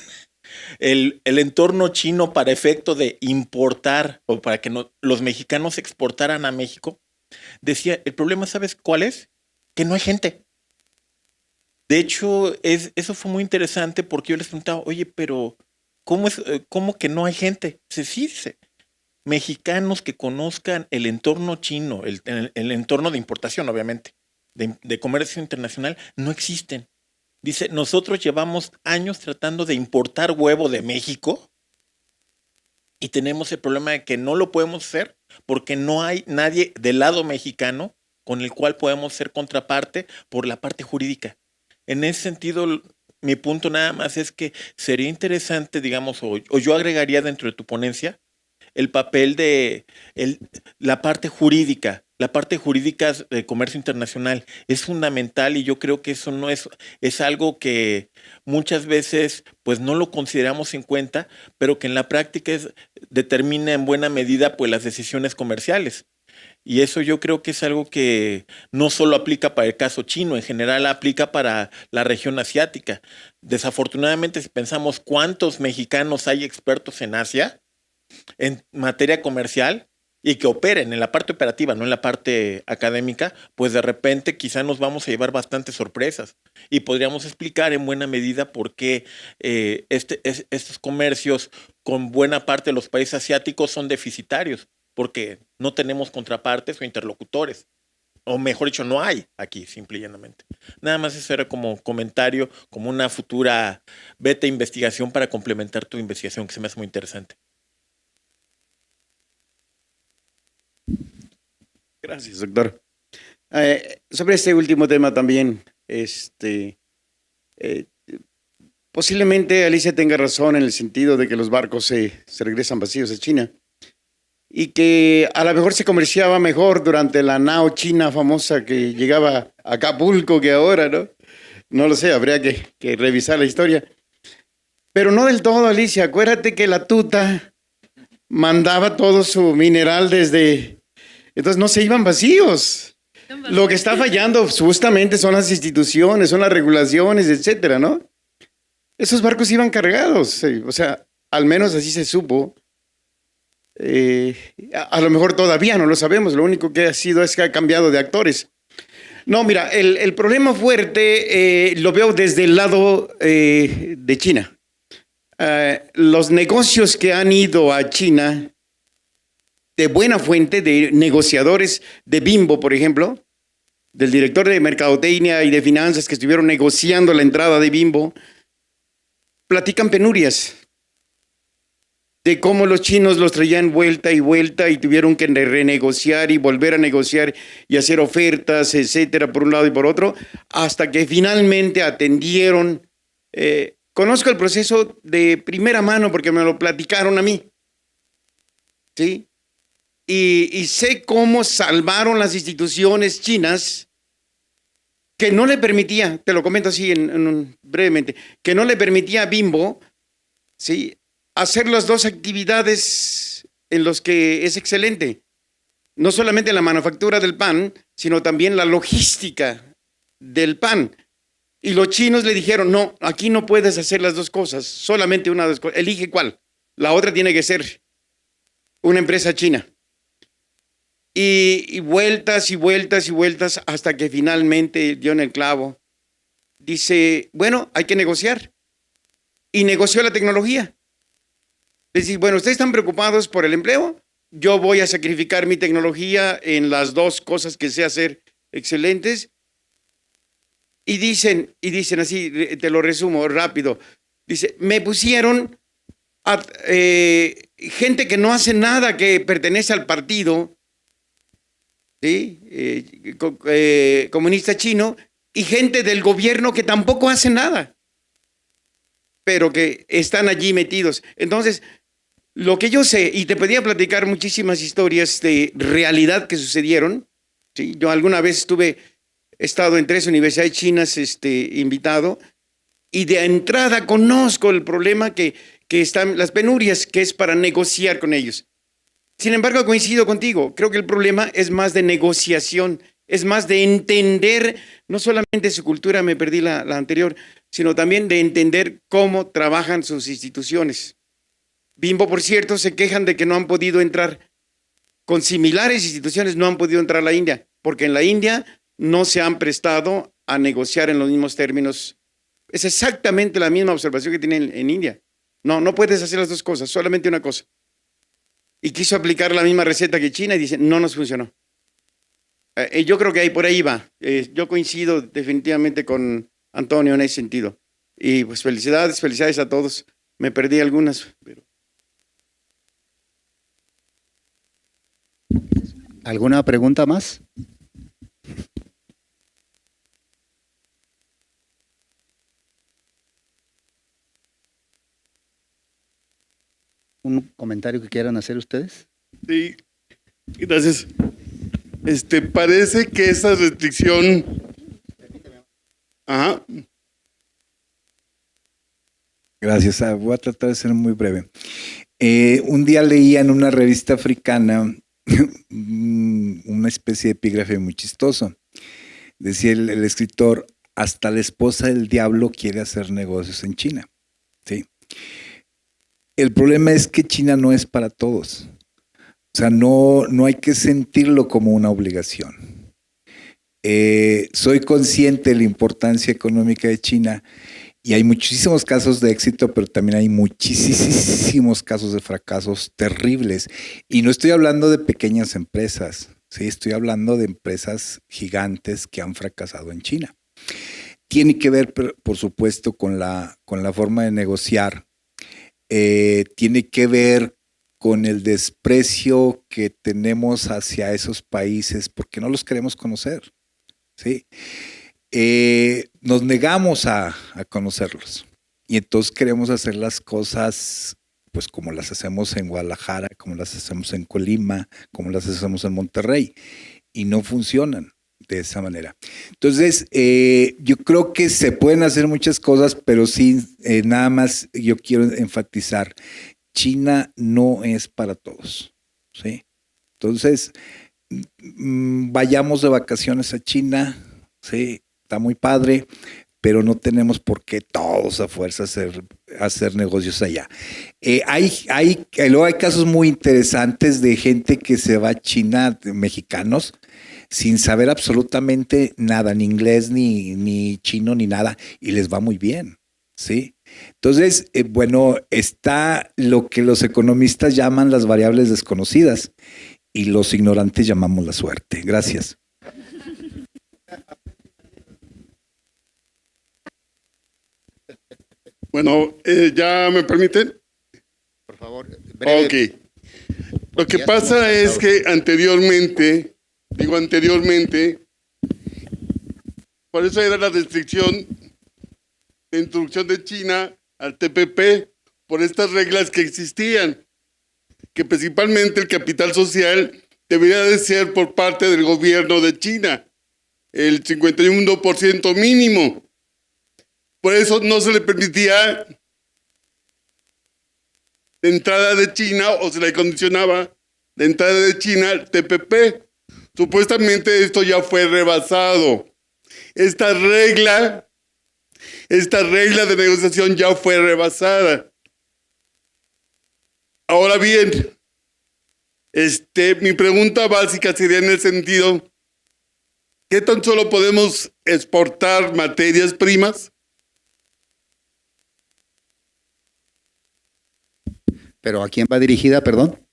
[SPEAKER 5] el entorno chino para efecto de importar o para que los mexicanos exportaran a México, decía, el problema, ¿sabes cuál es? Que no hay gente. De hecho, eso fue muy interesante porque yo les preguntaba, oye, pero ¿cómo que no hay gente? Dice, sí, dice, mexicanos que conozcan el entorno chino, el entorno de importación, obviamente, de comercio internacional, no existen. Dice, nosotros llevamos años tratando de importar huevo de México y tenemos el problema de que no lo podemos hacer porque no hay nadie del lado mexicano con el cual podemos ser contraparte por la parte jurídica. En ese sentido, mi punto nada más es que sería interesante, digamos, o yo agregaría dentro de tu ponencia el papel de la parte jurídica. La parte jurídica de comercio internacional es fundamental y yo creo que eso no es algo que muchas veces pues no lo consideramos en cuenta, pero que en la práctica determina en buena medida pues las decisiones comerciales. Y eso yo creo que es algo que no solo aplica para el caso chino, en general aplica para la región asiática. Desafortunadamente, si pensamos cuántos mexicanos hay expertos en Asia en materia comercial y que operen en la parte operativa, no en la parte académica, pues de repente quizá nos vamos a llevar bastantes sorpresas y podríamos explicar en buena medida por qué estos comercios con buena parte de los países asiáticos son deficitarios, porque no tenemos contrapartes o interlocutores. O mejor dicho, no hay aquí, simple y llanamente. Nada más eso era como comentario, como una futura beta investigación para complementar tu investigación, que se me hace muy interesante.
[SPEAKER 6] Gracias, doctor. Sobre este último tema también, posiblemente Alicia tenga razón en el sentido de que los barcos se regresan vacíos a China y que a lo mejor se comerciaba mejor durante la nao china famosa que llegaba a Acapulco que ahora, ¿no? No lo sé, habría que revisar la historia. Pero no del todo, Alicia. Acuérdate que la tuta mandaba todo su mineral desde... Entonces no se iban vacíos. Lo que está fallando justamente son las instituciones, son las regulaciones, etcétera, ¿no? Esos barcos iban cargados, o sea, al menos así se supo. A lo mejor todavía no lo sabemos, lo único que ha sido es que ha cambiado de actores. No, mira, el problema fuerte lo veo desde el lado de China. Los negocios que han ido a China de buena fuente, de negociadores de Bimbo, por ejemplo, del director de mercadotecnia y de finanzas que estuvieron negociando la entrada de Bimbo, platican penurias de cómo los chinos los traían vuelta y vuelta y tuvieron que renegociar y volver a negociar y hacer ofertas, etcétera, por un lado y por otro, hasta que finalmente atendieron. Conozco el proceso de primera mano porque me lo platicaron a mí, ¿sí? Y sé cómo salvaron las instituciones chinas que no le permitía, te lo comento así brevemente, que no le permitía a Bimbo, ¿sí?, hacer las dos actividades en las que es excelente. No solamente la manufactura del pan, sino también la logística del pan. Y los chinos le dijeron, no, aquí no puedes hacer las dos cosas, solamente una de las cosas. Elige cuál. La otra tiene que ser una empresa china. Y vueltas y vueltas y vueltas hasta que finalmente dio en el clavo. Dice, bueno, hay que negociar. Y negoció la tecnología. Es decir, bueno, ustedes están preocupados por el empleo, yo voy a sacrificar mi tecnología en las dos cosas que sé hacer excelentes. Y dicen así, te lo resumo rápido, dice, me pusieron gente que no hace nada, que pertenece al partido, ¿sí? Comunista chino, y gente del gobierno que tampoco hace nada, pero que están allí metidos. Entonces, lo que yo sé, y te podía platicar muchísimas historias de realidad que sucedieron, ¿sí? Yo alguna vez he estado en 3 universidades chinas invitado, y de entrada conozco el problema que están, las penurias, que es para negociar con ellos. Sin embargo, coincido contigo, creo que el problema es más de negociación, es más de entender no solamente su cultura, me perdí la anterior, sino también de entender cómo trabajan sus instituciones. Bimbo, por cierto, se quejan de que no han podido entrar, con similares instituciones no han podido entrar a la India, porque en la India no se han prestado a negociar en los mismos términos. Es exactamente la misma observación que tienen en India. No puedes hacer las dos cosas, solamente una cosa. Y quiso aplicar la misma receta que China y dice, no nos funcionó. Yo creo que ahí por ahí va. Yo coincido definitivamente con Antonio en ese sentido. Y pues felicidades a todos. Me perdí algunas, pero...
[SPEAKER 1] ¿Alguna pregunta más? ¿Un comentario que quieran hacer ustedes?
[SPEAKER 7] Sí, gracias. Parece que esa restricción... Ajá.
[SPEAKER 3] Gracias. Voy a tratar de ser muy breve. Un día leía en una revista africana una especie de epígrafe muy chistoso. Decía el escritor, hasta la esposa del diablo quiere hacer negocios en China. ¿Sí? El problema es que China no es para todos. O sea, no hay que sentirlo como una obligación. Soy consciente de la importancia económica de China y hay muchísimos casos de éxito, pero también hay muchísimos casos de fracasos terribles. Y no estoy hablando de pequeñas empresas, ¿sí? Estoy hablando de empresas gigantes que han fracasado en China. Tiene que ver, por supuesto, con la forma de negociar. Tiene que ver con el desprecio que tenemos hacia esos países porque no los queremos conocer, ¿sí? Nos negamos a conocerlos y entonces queremos hacer las cosas pues como las hacemos en Guadalajara, como las hacemos en Colima, como las hacemos en Monterrey y no funcionan de esa manera. Entonces, yo creo que se pueden hacer muchas cosas, pero sí, nada más yo quiero enfatizar, China no es para todos, ¿sí? Entonces, vayamos de vacaciones a China, ¿sí? Está muy padre, pero no tenemos por qué todos a fuerza hacer negocios allá. Luego hay casos muy interesantes de gente que se va a China, mexicanos, sin saber absolutamente nada, ni inglés, ni chino, ni nada, y les va muy bien, ¿sí? Entonces, bueno, está lo que los economistas llaman las variables desconocidas y los ignorantes llamamos la suerte. Gracias.
[SPEAKER 7] Bueno, ¿ya me permiten?
[SPEAKER 6] Por favor, breve.
[SPEAKER 7] Ok. Lo que pasa es que anteriormente, por eso era la restricción de introducción de China al TPP, por estas reglas que existían, que principalmente el capital social debería de ser por parte del gobierno de China, el 51% mínimo. Por eso no se le permitía la entrada de China o se le condicionaba la entrada de China al TPP. Supuestamente esto ya fue rebasado. Esta regla de negociación ya fue rebasada. Ahora bien, mi pregunta básica sería en el sentido, ¿qué tan solo podemos exportar materias primas?
[SPEAKER 1] ¿Pero a quién va dirigida, perdón?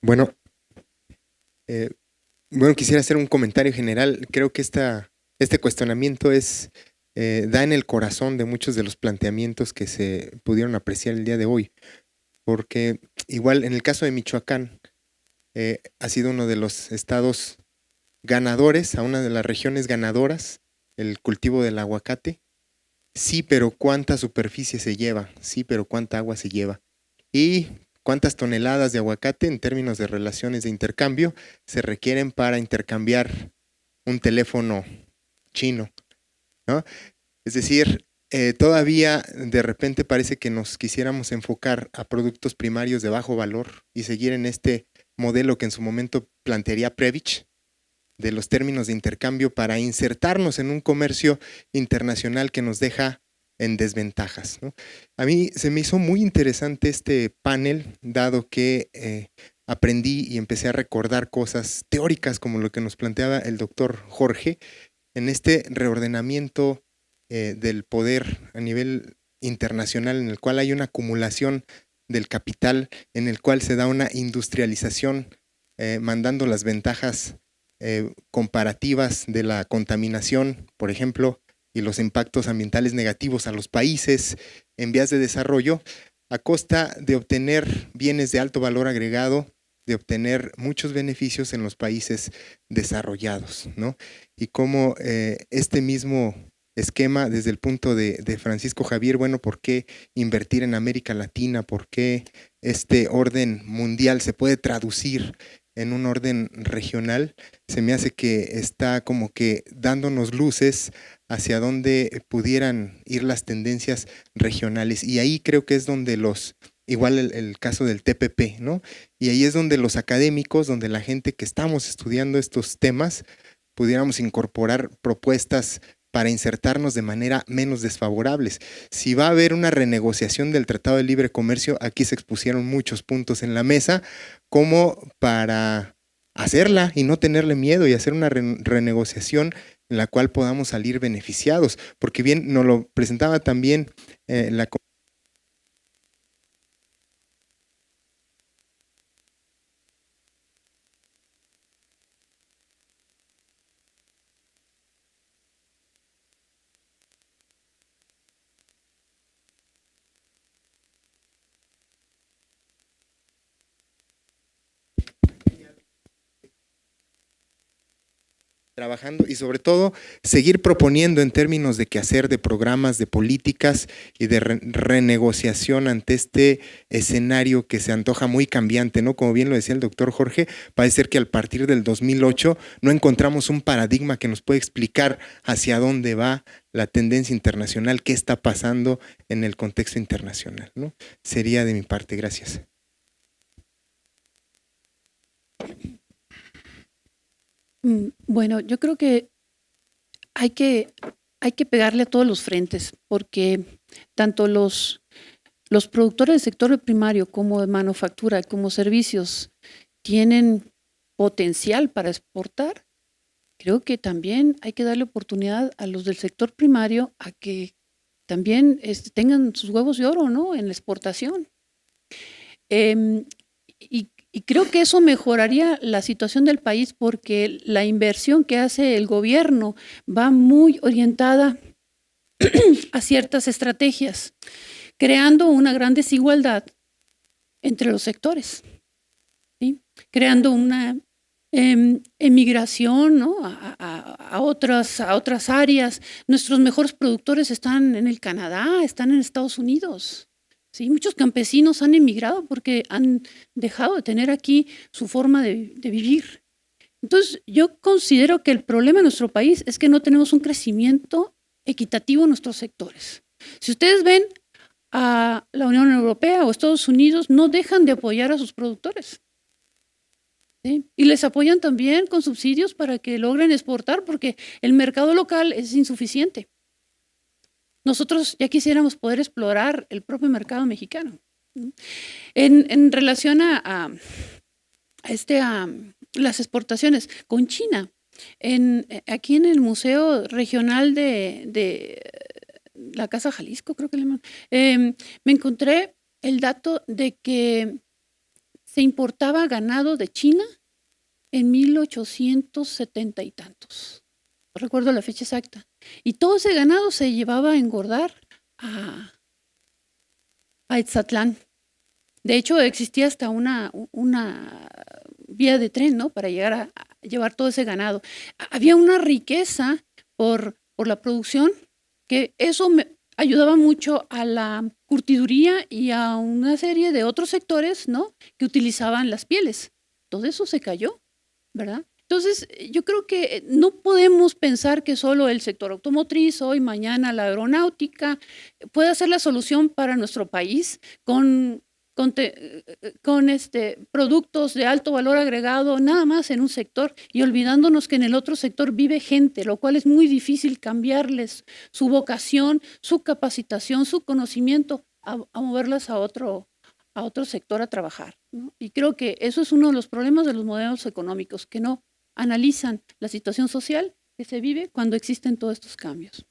[SPEAKER 8] Bueno, Bueno, quisiera hacer un comentario general. Creo que este cuestionamiento da en el corazón de muchos de los planteamientos que se pudieron apreciar el día de hoy, porque igual en el caso de Michoacán ha sido uno de los estados ganadores, a una de las regiones ganadoras, el cultivo del aguacate. Sí, pero ¿cuánta superficie se lleva? Sí, pero ¿cuánta agua se lleva? Y ¿cuántas toneladas de aguacate en términos de relaciones de intercambio se requieren para intercambiar un teléfono chino, ¿no? Es decir, todavía de repente parece que nos quisiéramos enfocar a productos primarios de bajo valor y seguir en este modelo que en su momento plantearía Previch, de los términos de intercambio para insertarnos en un comercio internacional que nos deja en desventajas, ¿no? A mí se me hizo muy interesante este panel, dado que aprendí y empecé a recordar cosas teóricas como lo que nos planteaba el doctor Jorge, en este reordenamiento del poder a nivel internacional, en el cual hay una acumulación del capital, en el cual se da una industrialización, mandando las ventajas comparativas de la contaminación, por ejemplo, y los impactos ambientales negativos a los países en vías de desarrollo, a costa de obtener bienes de alto valor agregado, de obtener muchos beneficios en los países desarrollados, ¿no? Y cómo este mismo esquema desde el punto de Francisco Javier, bueno, ¿por qué invertir en América Latina? ¿Por qué este orden mundial se puede traducir en un orden regional? Se me hace que está como que dándonos luces hacia dónde pudieran ir las tendencias regionales. Y ahí creo que es donde igual el caso del TPP, ¿no? Y ahí es donde los académicos, donde la gente que estamos estudiando estos temas, pudiéramos incorporar propuestas para insertarnos de manera menos desfavorables. Si va a haber una renegociación del Tratado de Libre Comercio, aquí se expusieron muchos puntos en la mesa, como para hacerla y no tenerle miedo y hacer una renegociación en la cual podamos salir beneficiados. Porque bien, nos lo presentaba también la trabajando y sobre todo seguir proponiendo en términos de quehacer, de programas, de políticas y de renegociación ante este escenario que se antoja muy cambiante, ¿no? Como bien lo decía el doctor Jorge, parece ser que a partir del 2008 no encontramos un paradigma que nos pueda explicar hacia dónde va la tendencia internacional, qué está pasando en el contexto internacional, ¿no? Sería de mi parte, gracias.
[SPEAKER 4] Bueno, yo creo que hay que pegarle a todos los frentes, porque tanto los productores del sector primario como de manufactura, como servicios, tienen potencial para exportar. Creo que también hay que darle oportunidad a los del sector primario a que también tengan sus huevos de oro, ¿no?, en la exportación. Y creo que eso mejoraría la situación del país, porque la inversión que hace el gobierno va muy orientada a ciertas estrategias, creando una gran desigualdad entre los sectores, ¿sí? Creando una emigración, ¿no?, a otras áreas. Nuestros mejores productores están en el Canadá, están en Estados Unidos. Sí, muchos campesinos han emigrado porque han dejado de tener aquí su forma de vivir. Entonces, yo considero que el problema en nuestro país es que no tenemos un crecimiento equitativo en nuestros sectores. Si ustedes ven a la Unión Europea o Estados Unidos, no dejan de apoyar a sus productores, ¿sí? Y les apoyan también con subsidios para que logren exportar, porque el mercado local es insuficiente. Nosotros ya quisiéramos poder explorar el propio mercado mexicano. En relación a las exportaciones con China, aquí en el Museo Regional de la Casa Jalisco, creo que le llaman, me encontré el dato de que se importaba ganado de China en 1870 y tantos. No recuerdo la fecha exacta. Y todo ese ganado se llevaba a engordar a Etzatlán. De hecho, existía hasta una vía de tren, ¿no? Para llegar a llevar todo ese ganado. Había una riqueza por la producción, que eso ayudaba mucho a la curtiduría y a una serie de otros sectores, ¿no? Que utilizaban las pieles. Todo eso se cayó, ¿verdad? Entonces, yo creo que no podemos pensar que solo el sector automotriz, hoy, mañana la aeronáutica, puede ser la solución para nuestro país con productos de alto valor agregado, nada más en un sector, y olvidándonos que en el otro sector vive gente, lo cual es muy difícil cambiarles su vocación, su capacitación, su conocimiento, a moverlas a otro sector a trabajar, ¿no? Y creo que eso es uno de los problemas de los modelos económicos, que no analizan la situación social que se vive cuando existen todos estos cambios.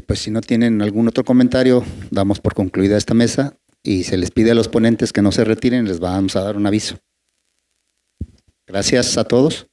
[SPEAKER 1] Pues si no tienen algún otro comentario, damos por concluida esta mesa y se les pide a los ponentes que no se retiren, les vamos a dar un aviso. Gracias a todos.